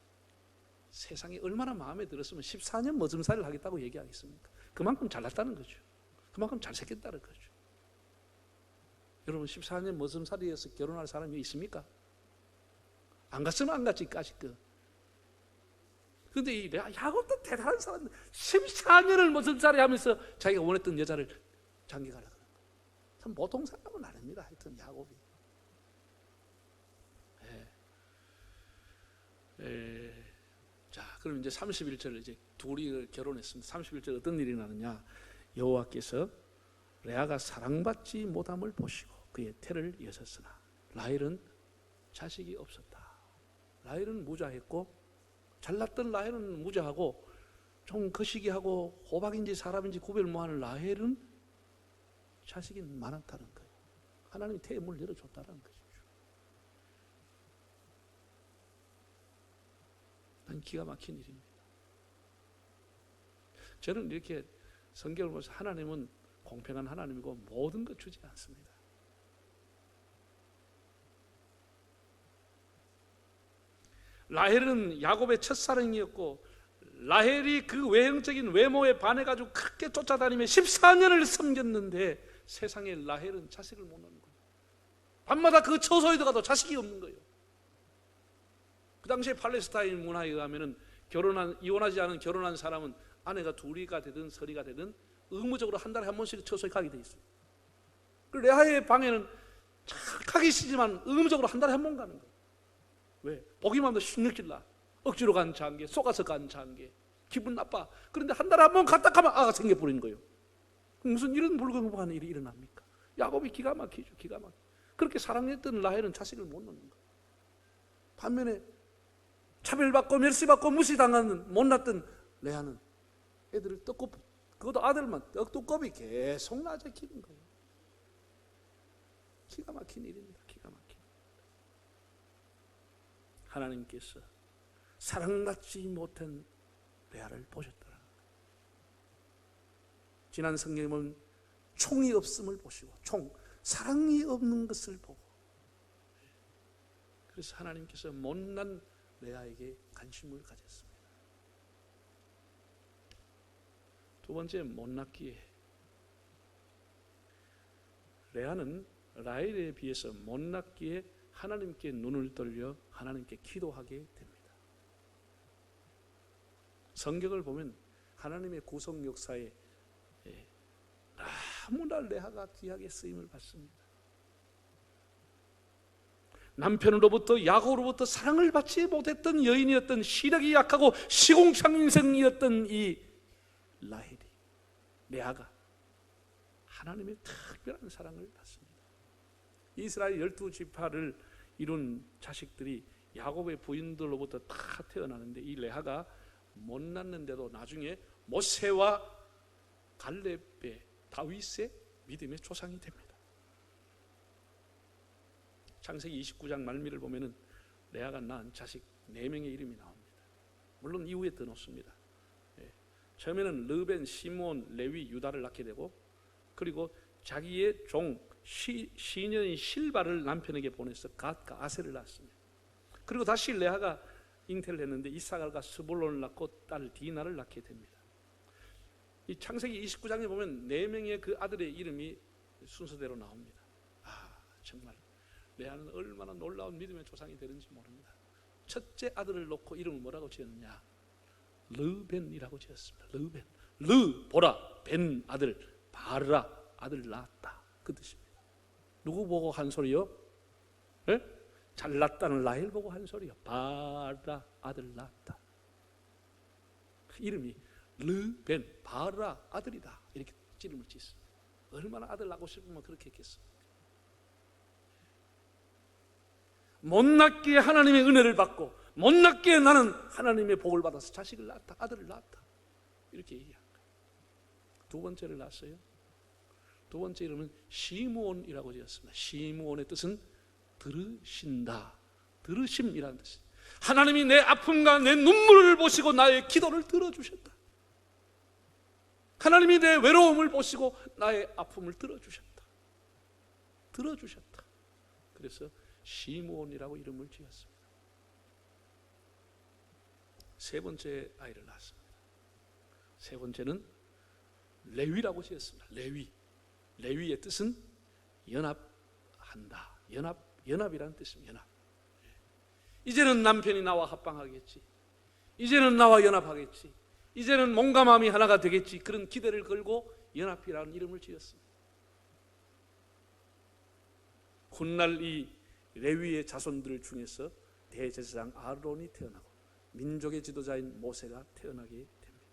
세상에 얼마나 마음에 들었으면 14년 머슴살이를 하겠다고 얘기하겠습니까? 그만큼 잘났다는 거죠. 그만큼 잘생겼다는 거죠. 여러분 14년 머슴살이에서 결혼할 사람이 있습니까? 안 갔으면 안 갔지 까짓거. 근데 이 야곱도 대단한 사람 14년을 머슴살이 하면서 자기가 원했던 여자를 장가가려고 하는 거예요. 참 보통 사람은 아닙니다. 하여튼 야곱이. 자, 그럼 이제 31절 이제 둘이 결혼했습니다. 31절 어떤 일이 나느냐? 여호와께서 레아가 사랑받지 못함을 보시고 그의 태를 여셨으나 라헬은 자식이 없었다. 라헬은 무자했고 잘났던 라헬은 무자하고 좀 거시기하고 호박인지 사람인지 구별 못하는 라헬은 자식이 많았다는 거예요. 하나님이 태의 문을 열어줬다는 거죠. 난 기가 막힌 일입니다. 저는 이렇게 성경을 보면서 하나님은 공평한 하나님이고 모든 것 주지 않습니다. 라헬은 야곱의 첫사랑이었고 라헬이 그 외형적인 외모에 반해가지고 크게 쫓아다니며 14년을 섬겼는데 세상에 라헬은 자식을 못 낳는 거예요. 밤마다 그 처소에 들어가도 자식이 없는 거예요. 그 당시에 팔레스타인 문화에 의하면은 이혼하지 않은 결혼한 사람은 아내가 둘이가 되든 서리가 되든 의무적으로 한 달에 한 번씩 처소에 가게 돼 있어요. 그 레아의 방에는 가기 싫지만 의무적으로 한 달에 한 번 가는 거예요. 왜? 보기만 해도 신경질나. 억지로 간 장계, 속아서 간 장계, 기분 나빠. 그런데 한 달에 한 번 갔다 가면 아가 생겨버리는 거예요. 무슨 이런 불공평한 일이 일어납니까? 야곱이 기가 막히죠. 기가 막혀. 그렇게 사랑했던 라헬은 자식을 못 낳는 거예요. 반면에 차별받고 멸시받고 무시당하는 못났던 레아는 애들을 떡국, 그것도 아들만 떡두꺼비 계속 낳아 키는 거예요. 기가 막힌 일입니다. 기가 막힌. 하나님께서 사랑받지 못한 레아를 보셨더라. 지난 성경에 보면 총이 없음을 보시고 사랑이 없는 것을 보고 그래서 하나님께서 못난 레아에게 관심을 가졌습니다. 두 번째, 못났기에 레아는 라헬에 비해서 못났기에 하나님께 눈을 돌려 하나님께 기도하게 됩니다. 성경을 보면 하나님의 구속 역사에 너무나 레아가 귀하게 쓰임을 받습니다. 남편으로부터 야곱으로부터 사랑을 받지 못했던 여인이었던 시력이 약하고 시궁창인생이었던 이 라헬이 레아가 하나님의 특별한 사랑을 받습니다. 이스라엘 12지파를 이룬 자식들이 야곱의 부인들로부터 다 태어나는데 이 레아가 못 낳는데도 나중에 모세와 갈렙의 다윗의 믿음의 조상이 됩니다. 창세기 29장 말미를 보면은 레아가 낳은 자식 4명의 이름이 나옵니다. 물론 이후에 더 놓습니다. 처음에는 르벤, 시몬, 레위, 유다를 낳게 되고 그리고 자기의 종 시녀인 실바를 남편에게 보내서 갓과 아셀을 낳았습니다. 그리고 다시 레아가 잉태를 했는데 이사갈과 스불론을 낳고 딸 디나를 낳게 됩니다. 이 창세기 29장에 보면 4명의 그 아들의 이름이 순서대로 나옵니다. 정말 레아는 얼마나 놀라운 믿음의 조상이 되는지 모릅니다. 첫째 아들을 놓고 이름을 뭐라고 지었느냐? 르벤이라고 지었습니다. 르벤. 르 보라, 벤 아들, 바르라 아들 낳았다. 그 뜻입니다. 누구 보고 한 소리요? 잘났다는 라헬 보고 한 소리요. 바르라 아들 낳았다. 그 이름이 르벤, 바르라 아들이다. 이렇게 이름을 짓습니다. 얼마나 아들 낳고 싶으면 그렇게 했겠습니까? 못났기에 하나님의 은혜를 받고 못났기에 나는 하나님의 복을 받아서 자식을 낳았다. 아들을 낳았다. 이렇게 얘기한 거예요. 두 번째를 낳았어요. 두 번째 이름은 시므온이라고 지었습니다. 시므온의 뜻은 들으신다. 들으심이라는 뜻이. 하나님이 내 아픔과 내 눈물을 보시고 나의 기도를 들어주셨다. 하나님이 내 외로움을 보시고 나의 아픔을 들어주셨다. 들어주셨다. 그래서 시므온이라고 이름을 지었습니다. 세 번째 아이를 낳았습니다. 세 번째는 레위라고 지었습니다. 레위의 뜻은 연합한다. 연합이라는 뜻입니다. 연합. 이제는 남편이 나와 합방하겠지. 이제는 나와 연합하겠지. 이제는 몸과 마음이 하나가 되겠지. 그런 기대를 걸고 연합이라는 이름을 지었습니다. 훗날 이 레위의 자손들 중에서 대제사장 아론이 태어나고 민족의 지도자인 모세가 태어나게 됩니다.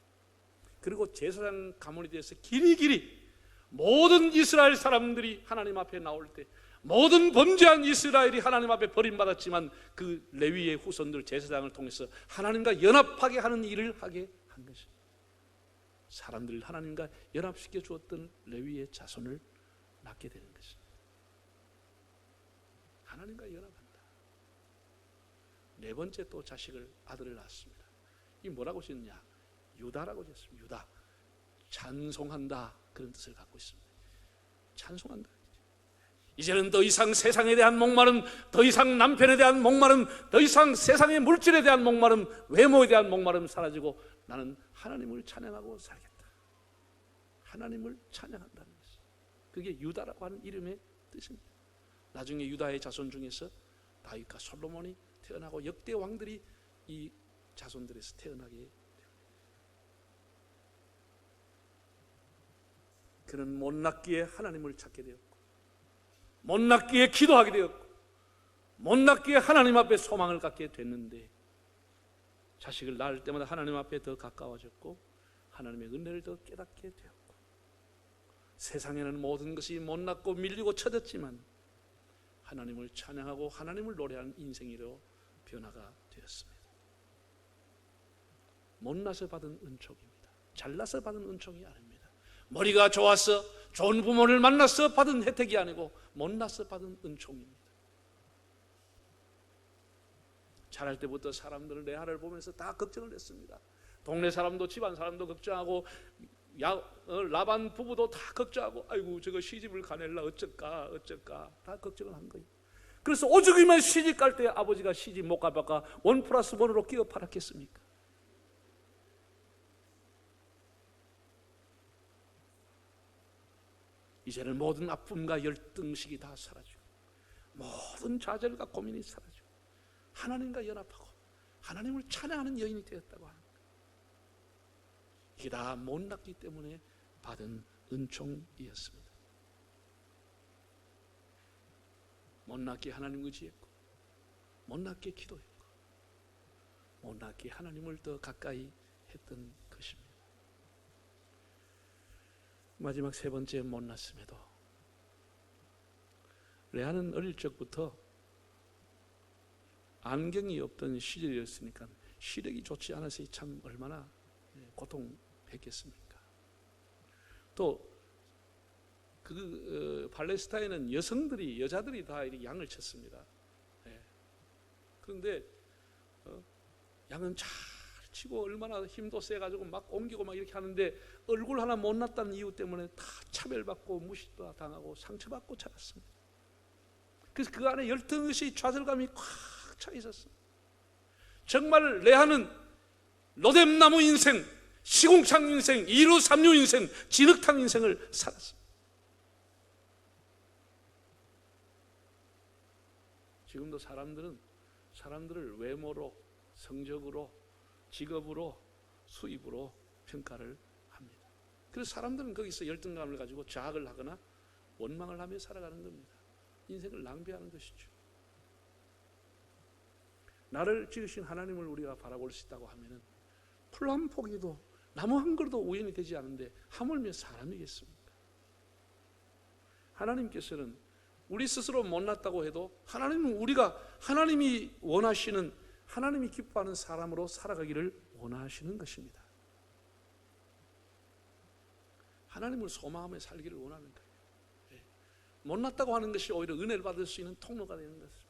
그리고 제사장 가문에 대해서 길이길이 모든 이스라엘 사람들이 하나님 앞에 나올 때 모든 범죄한 이스라엘이 하나님 앞에 버림받았지만 그 레위의 후손들 제사장을 통해서 하나님과 연합하게 하는 일을 하게 한 것입니다. 사람들을 하나님과 연합시켜 주었던 레위의 자손을 낳게 되는 것입니다. 하나님과 연합한다. 네 번째 또 자식을 아들을 낳았습니다. 이 뭐라고 지었냐? 유다라고 지었습니다. 유다. 찬송한다. 그런 뜻을 갖고 있습니다. 찬송한다. 이제는 더 이상 세상에 대한 목마름, 더 이상 남편에 대한 목마름, 더 이상 세상의 물질에 대한 목마름, 외모에 대한 목마름 사라지고 나는 하나님을 찬양하고 살겠다. 하나님을 찬양한다는 것이. 그게 유다라고 하는 이름의 뜻입니다. 나중에 유다의 자손 중에서 다윗과 솔로몬이 태어나고 역대 왕들이 이 자손들에서 태어나게 됩니다. 그는 못 낳기에 하나님을 찾게 되었고 못 낳기에 기도하게 되었고 못 낳기에 하나님 앞에 소망을 갖게 됐는데 자식을 낳을 때마다 하나님 앞에 더 가까워졌고 하나님의 은혜를 더 깨닫게 되었고 세상에는 모든 것이 못 낳고 밀리고 쳐졌지만 하나님을 찬양하고 하나님을 노래하는 인생으로 변화가 되었습니다. 못나서 받은 은총입니다. 잘나서 받은 은총이 아닙니다. 머리가 좋아서 좋은 부모를 만나서 받은 혜택이 아니고 못나서 받은 은총입니다. 자랄 때부터 사람들은 레아를 보면서 다 걱정을 했습니다. 동네 사람도 집안 사람도 걱정하고 라반 부부도 다 걱정하고 아이고 저거 시집을 가낼라 어쩔까 다 걱정을 한 거예요. 그래서 오죽이면 시집 갈 때 아버지가 시집 못 가봐가 1+1으로 끼어 팔았겠습니까? 이제는 모든 아픔과 열등식이 다 사라지고 모든 좌절과 고민이 사라지고 하나님과 연합하고 하나님을 찬양하는 여인이 되었다고 하는 거예요. 이게 다 못 낳기 때문에 받은 은총이었습니다. 못 낳기에 하나님을 의지했고 못 낳기에 기도했고 못 낳기에 하나님을 더 가까이 했던 것입니다. 마지막 세 번째 못 낳았음에도 레아는 어릴 적부터 안경이 없던 시절이었으니까 시력이 좋지 않아서 참 얼마나 고통했겠습니까? 또 팔레스타인은 여자들이 다 이렇게 양을 쳤습니다. 그런데 양은 잘 치고 얼마나 힘도 세가지고 막 옮기고 막 이렇게 하는데 얼굴 하나 못 낳았다는 이유 때문에 다 차별받고 무시도 당하고 상처받고 자랐습니다. 그래서 그 안에 열등의식 좌절감이 꽉 차 있었습니다. 정말 레아는 로뎀나무 인생, 시궁창 인생, 2루 3루 인생, 진흙탕 인생을 살았습니다. 지금도 사람들을 외모로, 성적으로, 직업으로, 수입으로 평가를 합니다. 그래서 사람들은 거기서 열등감을 가지고 자학을 하거나 원망을 하며 살아가는 겁니다. 인생을 낭비하는 것이죠. 나를 지으신 하나님을 우리가 바라볼 수 있다고 하면은 풀 한 포기도 나무 한 그루도 우연이 되지 않은데 하물며 사람이겠습니까? 하나님께서는 우리 스스로 못났다고 해도 하나님이 원하시는 하나님이 기뻐하는 사람으로 살아가기를 원하시는 것입니다. 하나님을 소망하며 살기를 원하는 거예요. 못났다고 하는 것이 오히려 은혜를 받을 수 있는 통로가 되는 것입니다.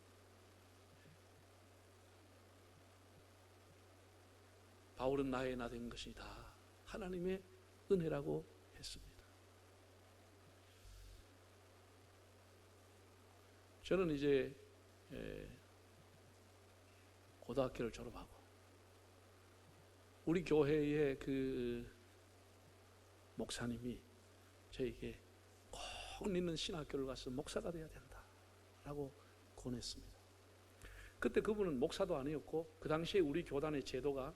바울은 나의 나 된 것이 다 하나님의 은혜라고 했습니다. 저는 이제 고등학교를 졸업하고 우리 교회의 그 목사님이 저에게 꼭 있는 신학교를 가서 목사가 되어야 된다라고 권했습니다. 그때 그분은 목사도 아니었고 그 당시에 우리 교단의 제도가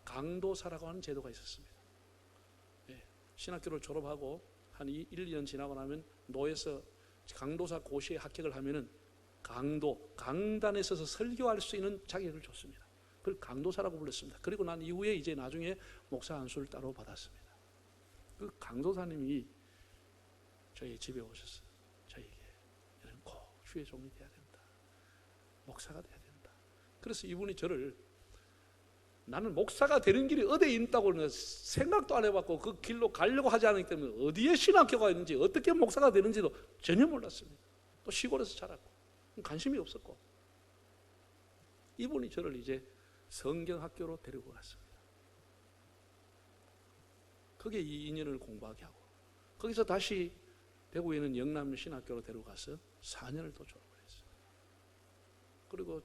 강도사라고 하는 제도가 있었습니다. 신학교를 졸업하고 한 1, 2년 지나고 나면 노에서 강도사 고시에 합격을 하면은 강단에 서서 설교할 수 있는 자격을 줬습니다. 그걸 강도사라고 불렀습니다. 그리고 난 이후에 이제 나중에 목사 안수를 따로 받았습니다. 그 강도사님이 저희 집에 오셨어요. 저에게 너는 꼭 주의 종이 돼야 된다. 목사가 돼야 된다. 그래서 이분이 저를 나는 목사가 되는 길이 어디에 있다고 생각도 안 해봤고 그 길로 가려고 하지 않았기 때문에 어디에 신학교가 있는지 어떻게 목사가 되는지도 전혀 몰랐습니다. 또 시골에서 자랐고 관심이 없었고 이분이 저를 이제 성경학교로 데리고 갔습니다. 거기에 2년을 공부하게 하고 거기서 다시 대구에 있는 영남신학교로 데려가서 4년을 또 졸업을 했어요. 그리고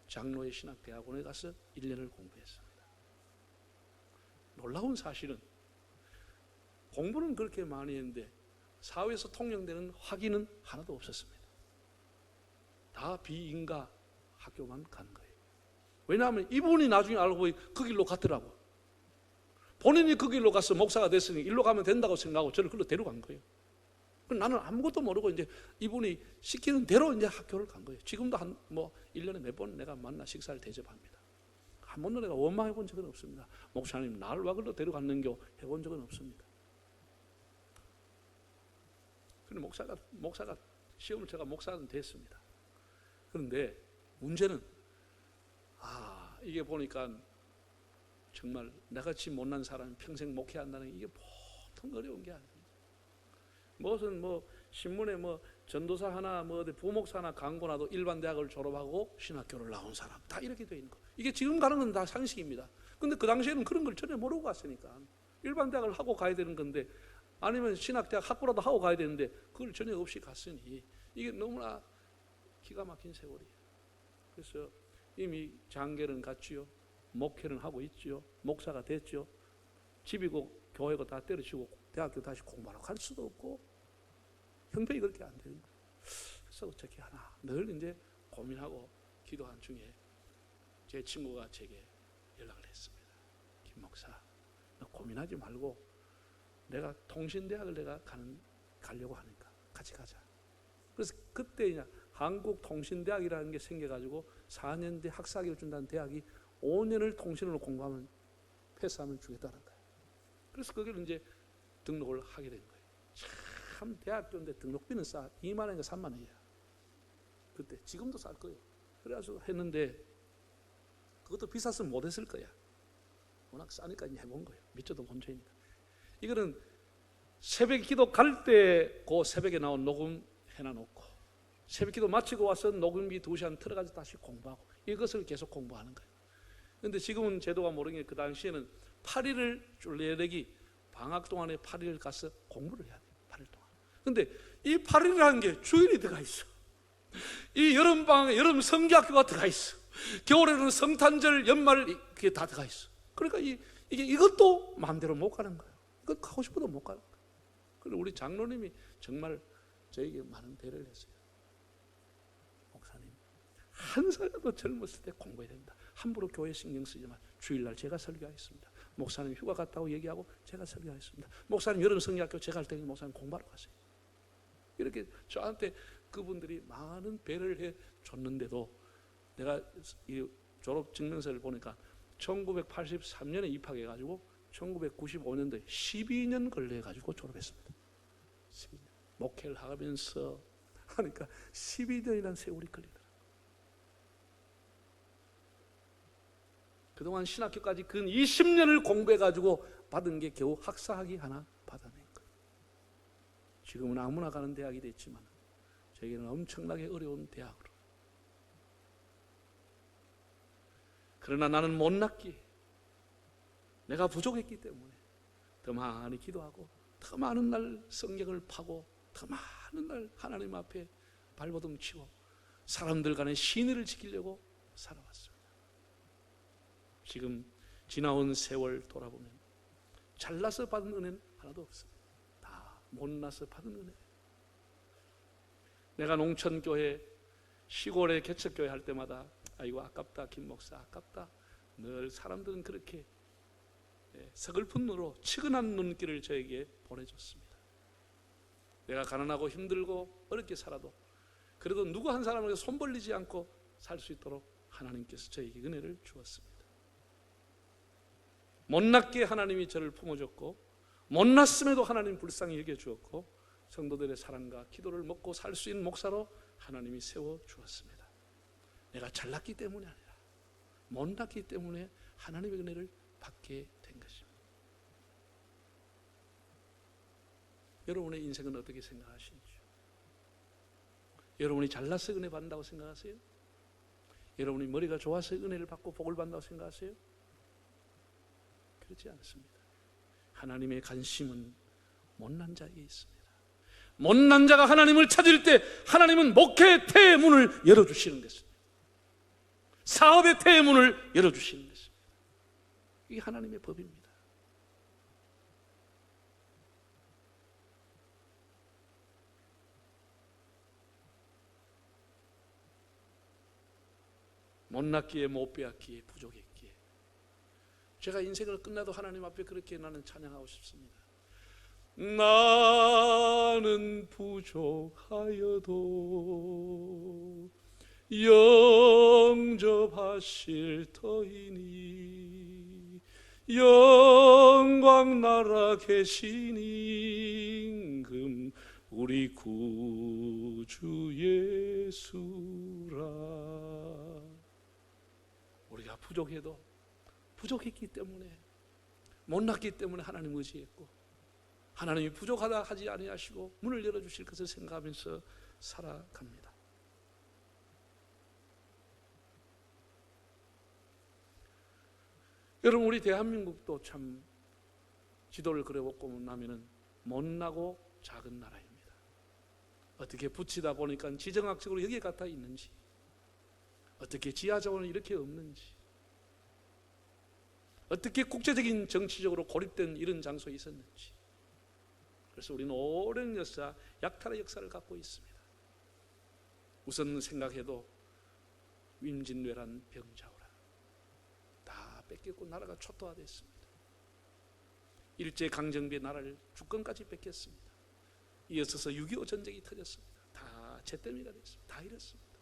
장로의 신학대학원에 가서 1년을 공부했습니다. 놀라운 사실은 공부는 그렇게 많이 했는데 사회에서 통용되는 학위는 하나도 없었습니다. 다 비인가 학교만 간 거예요. 왜냐하면 이분이 나중에 알고 보니 그 길로 갔더라고. 본인이 그 길로 가서 목사가 됐으니 일로 가면 된다고 생각하고 저를 그걸로 데려간 거예요. 나는 아무것도 모르고 이제 이분이 시키는 대로 이제 학교를 간 거예요. 지금도 한 1년에 몇 번 내가 만나 식사를 대접합니다. 한 번도 내가 원망해 본 적은 없습니다. 목사님 나를 와 글로 데려갔는겨 해본 적은 없습니다. 그런데 목사가 시험을 제가 목사는 됐습니다. 그런데 문제는 이게 보니까 정말 나같이 못난 사람이 평생 목회한다는 게 이게 보통 어려운 게 아닙니다. 무슨 신문에 전도사 하나 어디 부목사 하나 광고 나도 일반 대학을 졸업하고 신학교를 나온 사람 다 이렇게 돼 있는 거. 이게 지금 가는 건 다 상식입니다. 근데 그 당시에는 그런 걸 전혀 모르고 갔으니까 일반 대학을 하고 가야 되는 건데 아니면 신학대학 학부라도 하고 가야 되는데 그걸 전혀 없이 갔으니 이게 너무나 기가 막힌 세월이에요. 그래서 이미 장계는 갔지요. 목회는 하고 있지요. 목사가 됐죠. 집이고 교회고 다 때려치고 대학교 다시 공부하러 갈 수도 없고 형편이 그렇게 안 되는 거예요. 그래서 어떻게 하나 늘 이제 고민하고 기도한 중에 제 친구가 제게 연락을 했습니다. 김 목사, 너 고민하지 말고 내가 통신대학을 내가 가려고 하니까 같이 가자. 그래서 그때 그냥 한국통신대학이라는 게 생겨가지고 4년 뒤 학사학위를 준다는 대학이 5년을 통신으로 공부하면 패스하면 주겠다는 거예요. 그래서 거기를 이제 등록을 하게 된 거예요. 참 대학교인데 등록비는 싸. 2만 원인가 3만 원이야. 그때 지금도 쌀 거예요. 그래가지고 했는데 그것도 비쌌으면 못했을 거야. 워낙 싸니까 이제 해본 거예요. 밑져도 본처니까. 이거는 새벽 기도 갈 때 그 새벽에 나온 녹음 해놔놓고 새벽 기도 마치고 와서 녹음기 2시간 틀어가지고 다시 공부하고 이것을 계속 공부하는 거예요. 그런데 지금은 제도가 모르는 게 그 당시에는 8일을 줄레력이 방학 동안에 8일 가서 공부를 해야 돼요. 8일 동안. 근데 이 8일이라는 게 주일이 들어가 있어. 이 여름방학에 여름 성기학교가 들어가 있어. 겨울에는 성탄절, 연말 그게 다 들어가 있어. 그러니까 이것도 마음대로 못 가는 거예요. 이거 가고 싶어도 못 가는 거예요. 그리고 우리 장로님이 정말 저에게 많은 배려를 했어요. 목사님, 한 살이라도 젊었을 때 공부해야 된다. 함부로 교회 신경 쓰지 마. 주일날 제가 설교하겠습니다. 목사님 휴가 갔다고 얘기하고 제가 설교하겠습니다. 목사님 여름 성리학교 제가 할 테니 목사님 공부하러 가세요. 이렇게 저한테 그분들이 많은 배려를 해 줬는데도 내가 이 졸업 증명서를 보니까 1983년에 입학해가지고 1995년도에 12년 걸려가지고 졸업했습니다. 12년. 목회를 하면서 하니까 12년이라는 세월이 걸리더라고요. 그동안 신학교까지 근 20년을 공부해가지고 받은 게 겨우 학사학위 하나 받아낸 거예요. 지금은 아무나 가는 대학이 됐지만 저에게는 엄청나게 어려운 대학으로. 그러나 나는 못났기에, 내가 부족했기 때문에 더 많이 기도하고 더 많은 날 성경을 파고 더 많은 날 하나님 앞에 발버둥 치고 사람들 간의 신의를 지키려고 살아왔습니다. 지금 지나온 세월 돌아보면 잘나서 받은 은혜는 하나도 없습니다. 다 못나서 받은 은혜. 내가 농촌교회, 시골의 개척교회 할 때마다 아이고 아깝다 김 목사 아깝다. 늘 사람들은 그렇게 서글픈 눈으로 측은한 눈길을 저에게 보내줬습니다. 내가 가난하고 힘들고 어렵게 살아도 그래도 누구 한 사람에게 손 벌리지 않고 살 수 있도록 하나님께서 저에게 은혜를 주었습니다. 못났기에 하나님이 저를 품어줬고 못났음에도 하나님 불쌍히 여겨주었고 성도들의 사랑과 기도를 먹고 살 수 있는 목사로 하나님이 세워주었습니다. 내가 잘났기 때문이 아니라 못났기 때문에 하나님의 은혜를 받게 된 것입니다. 여러분의 인생은 어떻게 생각하시는지요? 여러분이 잘나서 은혜 받는다고 생각하세요? 여러분이 머리가 좋아서 은혜를 받고 복을 받는다고 생각하세요? 그렇지 않습니다. 하나님의 관심은 못난 자에게 있습니다. 못난 자가 하나님을 찾을 때 하나님은 목회의 태의 문을 열어주시는 것입니다. 사업의 태의 문을 열어주시는 것입니다. 이게 하나님의 법입니다. 못났기에 못 빼앗기에 부족했기에 제가 인생을 끝나도 하나님 앞에 그렇게 나는 찬양하고 싶습니다. 나는 부족하여도 영접하실 터이니 영광 나라 계신 임금 우리 구주 예수라. 우리가 부족해도 부족했기 때문에 못났기 때문에 하나님 의지했고 하나님이 부족하다 하지 아니하시고 문을 열어주실 것을 생각하면서 살아갑니다. 여러분 우리 대한민국도 참 지도를 그려보고 나면은 못나고 작은 나라입니다. 어떻게 붙이다 보니까 지정학적으로 여기에 갖다 있는지 어떻게 지하자원은 이렇게 없는지 어떻게 국제적인 정치적으로 고립된 이런 장소에 있었는지 그래서 우리는 오랜 역사, 약탈의 역사를 갖고 있습니다. 우선 생각해도 임진왜란 병자호란 다 뺏겼고 나라가 초토화됐습니다. 일제강점기에 나라를 주권까지 뺏겼습니다. 이어서서 6.25 전쟁이 터졌습니다. 다 잿더미가 됐습니다. 다 잃었습니다.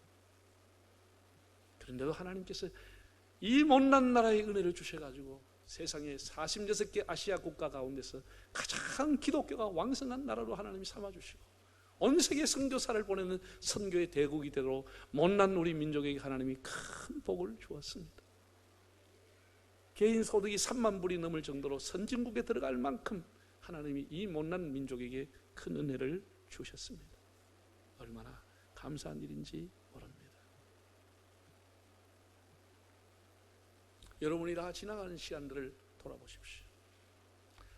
그런데도 하나님께서 이 못난 나라의 은혜를 주셔가지고 세상에 46개 아시아 국가 가운데서 가장 기독교가 왕성한 나라로 하나님이 삼아주시고 온 세계 선교사를 보내는 선교의 대국이 되도록 못난 우리 민족에게 하나님이 큰 복을 주었습니다. 개인 소득이 3만 불이 넘을 정도로 선진국에 들어갈 만큼 하나님이 이 못난 민족에게 큰 은혜를 주셨습니다. 얼마나 감사한 일인지 모릅니다. 여러분이 다 지나가는 시간들을 돌아보십시오.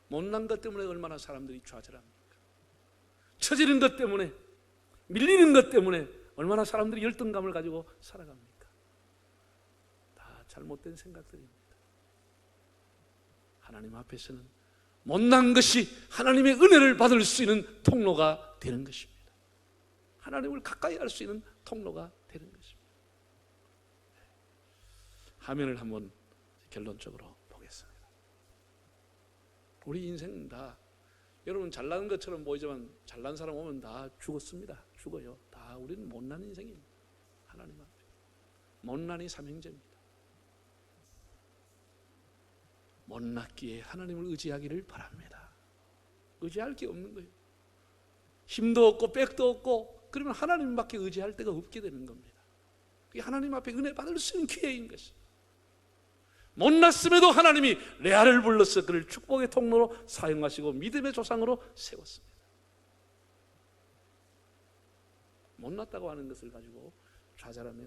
못난 것 때문에 얼마나 사람들이 좌절합니까? 처지는 것 때문에, 밀리는 것 때문에 얼마나 사람들이 열등감을 가지고 살아갑니까? 다 잘못된 생각들입니다. 하나님 앞에서는 못난 것이 하나님의 은혜를 받을 수 있는 통로가 되는 것입니다. 하나님을 가까이 할 수 있는 통로가 되는 것입니다. 화면을 한번 결론적으로 보겠습니다. 우리 인생은 다 여러분 잘난 것처럼 보이지만 잘난 사람 오면 다 죽었습니다. 죽어요. 다 우리는 못난 인생입니다. 하나님 앞에 못난이 삼형제입니다. 못났기에 하나님을 의지하기를 바랍니다. 의지할 게 없는 거예요. 힘도 없고 백도 없고 그러면 하나님밖에 의지할 데가 없게 되는 겁니다. 그게 하나님 앞에 은혜 받을 수 있는 기회인 것입니다. 못났음에도 하나님이 레아를 불러서 그를 축복의 통로로 사용하시고 믿음의 조상으로 세웠습니다. 못났다고 하는 것을 가지고 좌절하며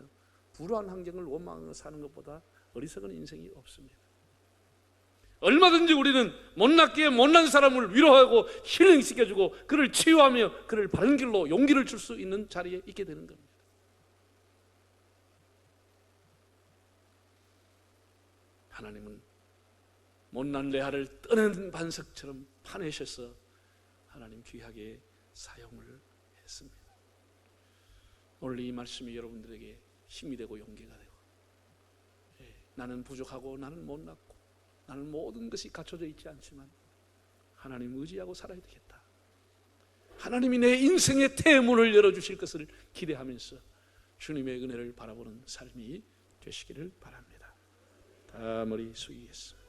불우한 환경을 원망하며 사는 것보다 어리석은 인생이 없습니다. 얼마든지 우리는 못났기에 못난 사람을 위로하고 힐링시켜주고 그를 치유하며 그를 바른 길로 용기를 줄 수 있는 자리에 있게 되는 겁니다. 하나님은 못난 레아를 떠는 반석처럼 파내셔서 하나님 귀하게 사용을 했습니다. 오늘 이 말씀이 여러분들에게 힘이 되고 용기가 되고, 나는 부족하고 나는 못났고 나는 모든 것이 갖춰져 있지 않지만 하나님 의지하고 살아야 되겠다. 하나님이 내 인생의 태문을 열어주실 것을 기대하면서 주님의 은혜를 바라보는 삶이 되시기를 바랍니다. 다 머리 숙이겠습니다.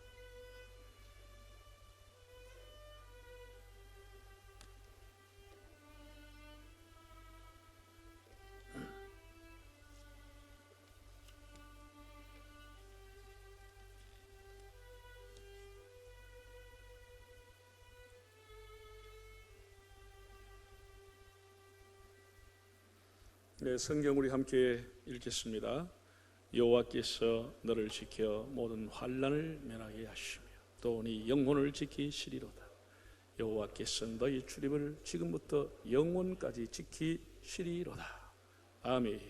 네, 성경 우리 함께 읽겠습니다. 여호와께서 너를 지켜 모든 환난을 면하게 하시며 또 네 영혼을 지키시리로다. 여호와께서 너희 출입을 지금부터 영원까지 지키시리로다. 아멘.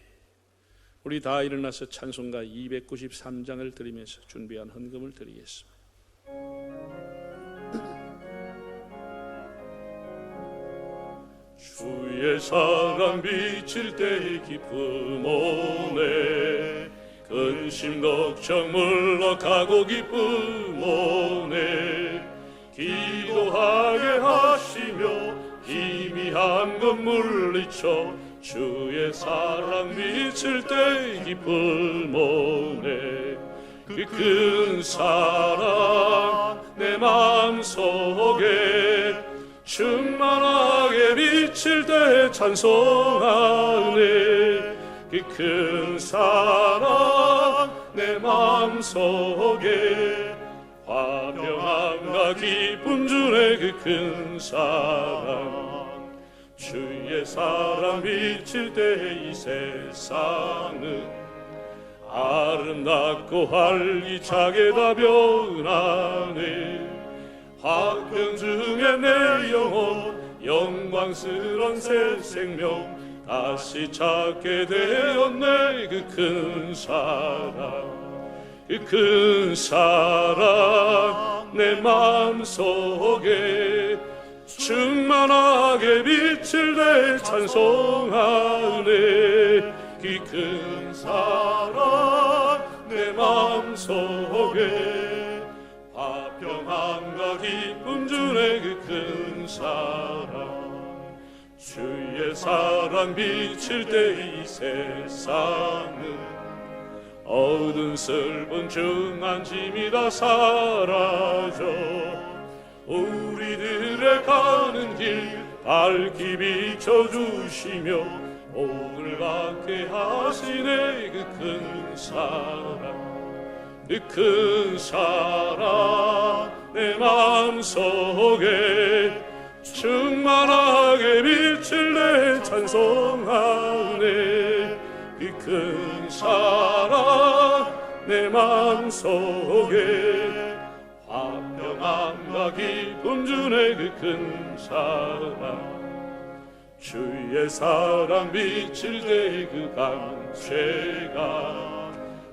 우리 다 일어나서 찬송가 293장을 드리면서 준비한 헌금을 드리겠습니다. 주의 사랑 비칠 때의 기쁨 오네. 근심 걱정 물러가고 기쁨 오네. 기도하게 하시며 희미한 것 물리쳐 주의 사랑 비칠 때의 기쁨 오네. 그 큰 사랑 내 마음속에 충만하게 비칠 때 찬송하네. 그 큰 사랑 내 마음속에 화평함과 기쁨 주네. 그 큰 사랑 주의 사랑 비칠 때 이 세상은 아름답고 활기차게 다 변하네. 화평 중에 내 영혼 영광스런 새 생명 다시 찾게 되었네. 그 큰 사랑 그 큰 사랑 내 마음속에 충만하게 비칠 때 찬송하네. 그 큰 사랑 내 마음속에 화평함과 기쁨 주네. 그 큰 사랑 주의 사랑 비칠 때 이 세상은 어두운 슬픈 중한 짐이 다 사라져 우리들의 가는 길 밝히 비춰주시며 오늘 갖게 하시네. 그 큰 사랑 그 큰 사랑 내 마음속에 충만하게 비칠 때 찬송하네. 그 큰 사랑 내 마음속에 화평함과 기쁨 주네. 그 큰 사랑 주의 사랑 비칠 때 그 강체가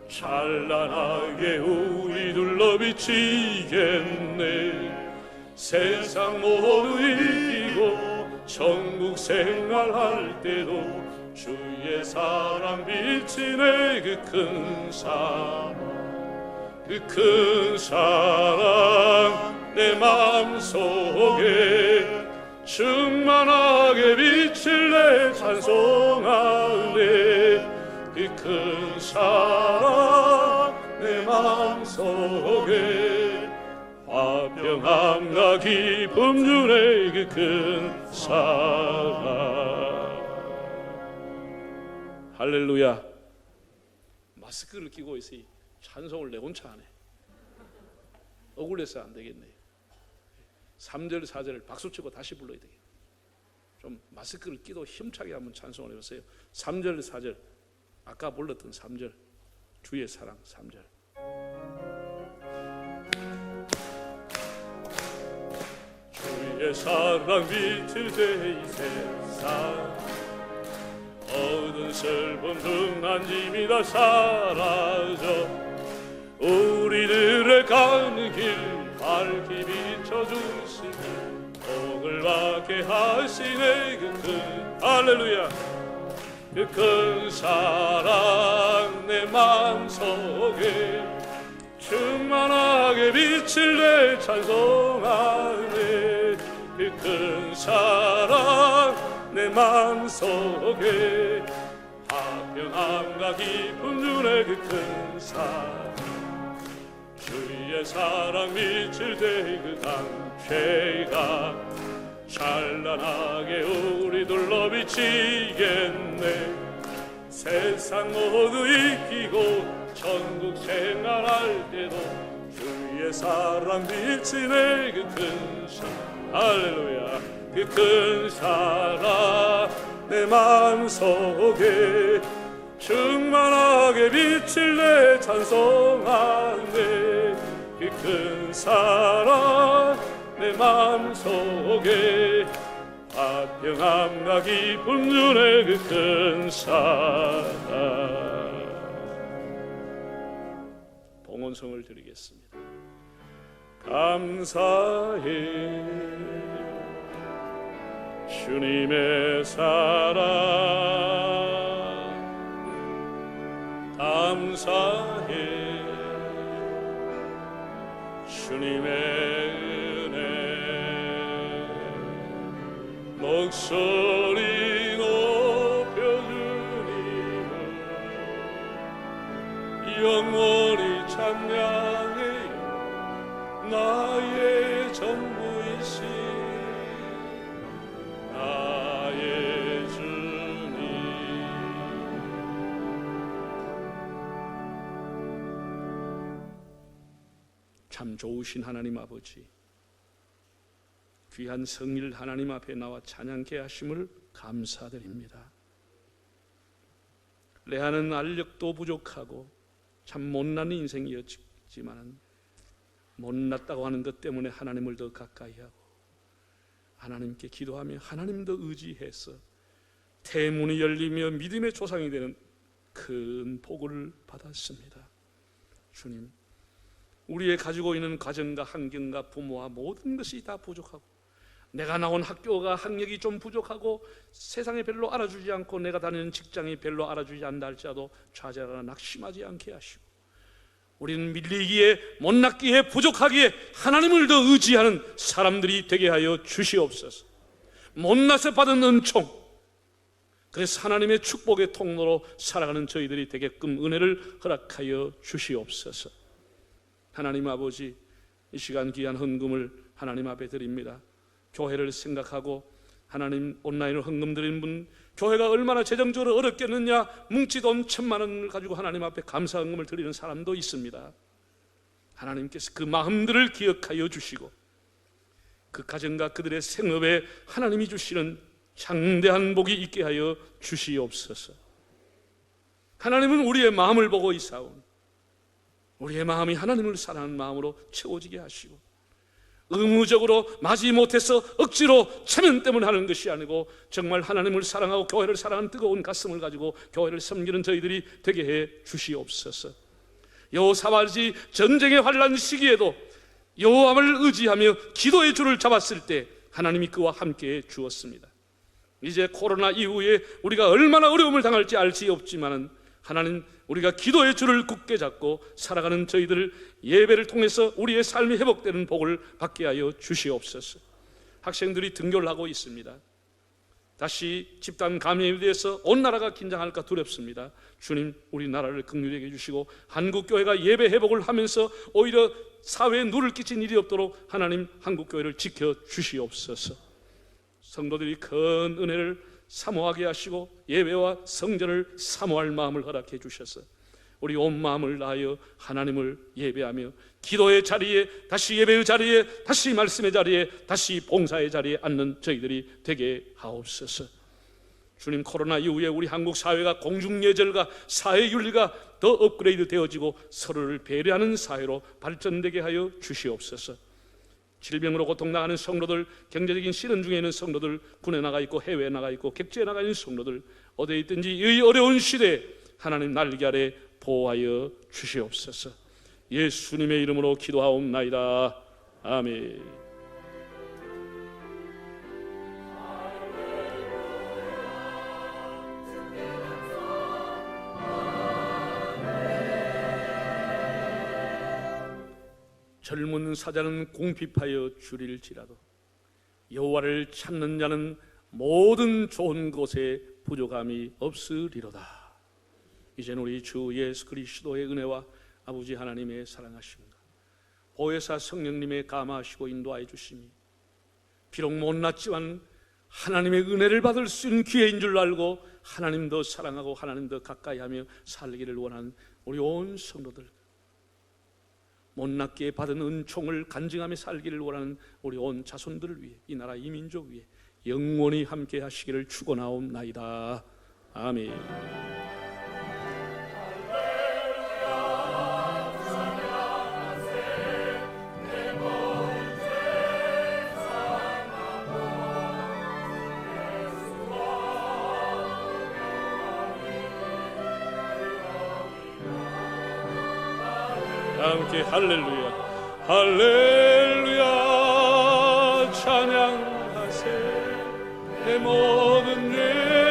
찬란하게 우리 둘러 비치겠네. 세상 모두 이기고 천국 생활할 때도 주의 사랑 비치네. 그 큰 사랑 그 큰 사랑 내 마음속에 충만하게 비칠 때 찬송하네. 그 큰 사랑 내 마음속에 화평함과 기쁨 주네. 그 큰 사랑. 할렐루야. 마스크를 끼고 있으니 찬송을 내 혼자 하네. 억울해서 안 되겠네. 3절 4절을 박수치고 다시 불러야 되겠네. 좀 좀 마스크를 끼도 힘차게 한번 찬송을 해보세요. 3절 4절 아까 불렀던 3절 주의 사랑 3절. 주의 사랑 비칠 때 이 세상 모든 슬픔 등한 짐이 다 사라져 우리들의 가는 길 밝히 비춰주시니 복을 받게 하시네 그 큰 할렐루야 그 큰 사랑 내 마음속에 충만하게 비칠 때 찬송하네 그 큰 사랑 내 마음속에 화평함과 기쁨 주네 그 큰 사랑 주의 사랑 비칠 때 그 당최가 찬란하게 우리 둘러 비치겠네 세상 모두 잊히고 천국 생활할 때도 주의 사랑 비치네 그 큰 사랑 할렐루야 그 큰 사랑 내 마음속에 충만하게 비칠 때 찬송하네 그 큰 사랑 내 마음속에 화평함과 기쁨 주네 그 큰 사랑 봉헌성을 드리겠습니다. 감사해 주님의 사랑 감사해 주님의 은혜 목소리 높여 주님을 영원히 찬양해요 나의 전부이신 나의 주님 참 좋으신 하나님 아버지 귀한 성일 하나님 앞에 나와 찬양케 하심을 감사드립니다. 레아는 알력도 부족하고 참 못난 인생이었지만 못났다고 하는 것 때문에 하나님을 더 가까이 하고 하나님께 기도하며 하나님 더 의지해서 태문이 열리며 믿음의 조상이 되는 큰 복을 받았습니다. 주님, 우리의 가지고 있는 가정과 환경과 부모와 모든 것이 다 부족하고 내가 나온 학교가 학력이 좀 부족하고 세상에 별로 알아주지 않고 내가 다니는 직장이 별로 알아주지 않는다 할지라도 좌절하거나 낙심하지 않게 하시고 우리는 밀리기에 못났기에 부족하기에 하나님을 더 의지하는 사람들이 되게 하여 주시옵소서. 못나서 받은 은총 그래서 하나님의 축복의 통로로 살아가는 저희들이 되게끔 은혜를 허락하여 주시옵소서. 하나님 아버지 이 시간 귀한 헌금을 하나님 앞에 드립니다. 교회를 생각하고 하나님 온라인으로 헌금 드리는 분 교회가 얼마나 재정적으로 어렵겠느냐 뭉치 돈 1,000만 원을 가지고 하나님 앞에 감사 헌금을 드리는 사람도 있습니다. 하나님께서 그 마음들을 기억하여 주시고 그 가정과 그들의 생업에 하나님이 주시는 장대한 복이 있게 하여 주시옵소서. 하나님은 우리의 마음을 보고 있사오니 우리의 마음이 하나님을 사랑하는 마음으로 채워지게 하시고 의무적으로 맞이 못해서 억지로 체면 때문에 하는 것이 아니고 정말 하나님을 사랑하고 교회를 사랑하는 뜨거운 가슴을 가지고 교회를 섬기는 저희들이 되게 해 주시옵소서. 여호사밧이 전쟁의 환난 시기에도 여호와를 의지하며 기도의 줄을 잡았을 때 하나님이 그와 함께 주었습니다. 이제 코로나 이후에 우리가 얼마나 어려움을 당할지 알지 없지만 하나님 우리가 기도의 줄을 굳게 잡고 살아가는 저희들 예배를 통해서 우리의 삶이 회복되는 복을 받게 하여 주시옵소서. 학생들이 등교를 하고 있습니다. 다시 집단 감염에 대해서 온 나라가 긴장할까 두렵습니다. 주님 우리나라를 긍휼히 해주시고 한국교회가 예배 회복을 하면서 오히려 사회에 누를 끼친 일이 없도록 하나님 한국교회를 지켜주시옵소서. 성도들이 큰 은혜를 사모하게 하시고 예배와 성전을 사모할 마음을 허락해 주셔서 우리 온 마음을 다하여 하나님을 예배하며 기도의 자리에, 다시 예배의 자리에, 다시 말씀의 자리에, 다시 봉사의 자리에 앉는 저희들이 되게 하옵소서. 주님, 코로나 이후에 우리 한국 사회가 공중예절과 사회윤리가 더 업그레이드 되어지고 서로를 배려하는 사회로 발전되게 하여 주시옵소서. 질병으로 고통당하는 성도들, 경제적인 시련 중에 있는 성도들, 군에 나가 있고 해외에 나가 있고 객지에 나가 있는 성도들, 어디에 있든지 이 어려운 시대에 하나님 날개 아래 보호하여 주시옵소서. 예수님의 이름으로 기도하옵나이다. 아멘. 젊은 사자는 궁핍하여 줄일지라도 여호와를 찾는 자는 모든 좋은 것에 부족함이 없으리로다. 이제는 우리 주 예수 그리스도의 은혜와 아버지 하나님의 사랑하심과 보혜사 성령님의 감화하시고 인도하여 주심이 비록 못났지만 하나님의 은혜를 받을 수 있는 기회인 줄 알고 하나님 더 사랑하고 하나님 더 가까이하며 살기를 원하는 우리 온 성도들, 못났기에 받은 은총을 간증하며 살기를 원하는 우리 온 자손들을 위해, 이 나라 이 민족 위해 영원히 함께 하시기를 축원하옵나이다. 아멘. 함께 할렐루야 할렐루야 찬양하세 내 모든 죄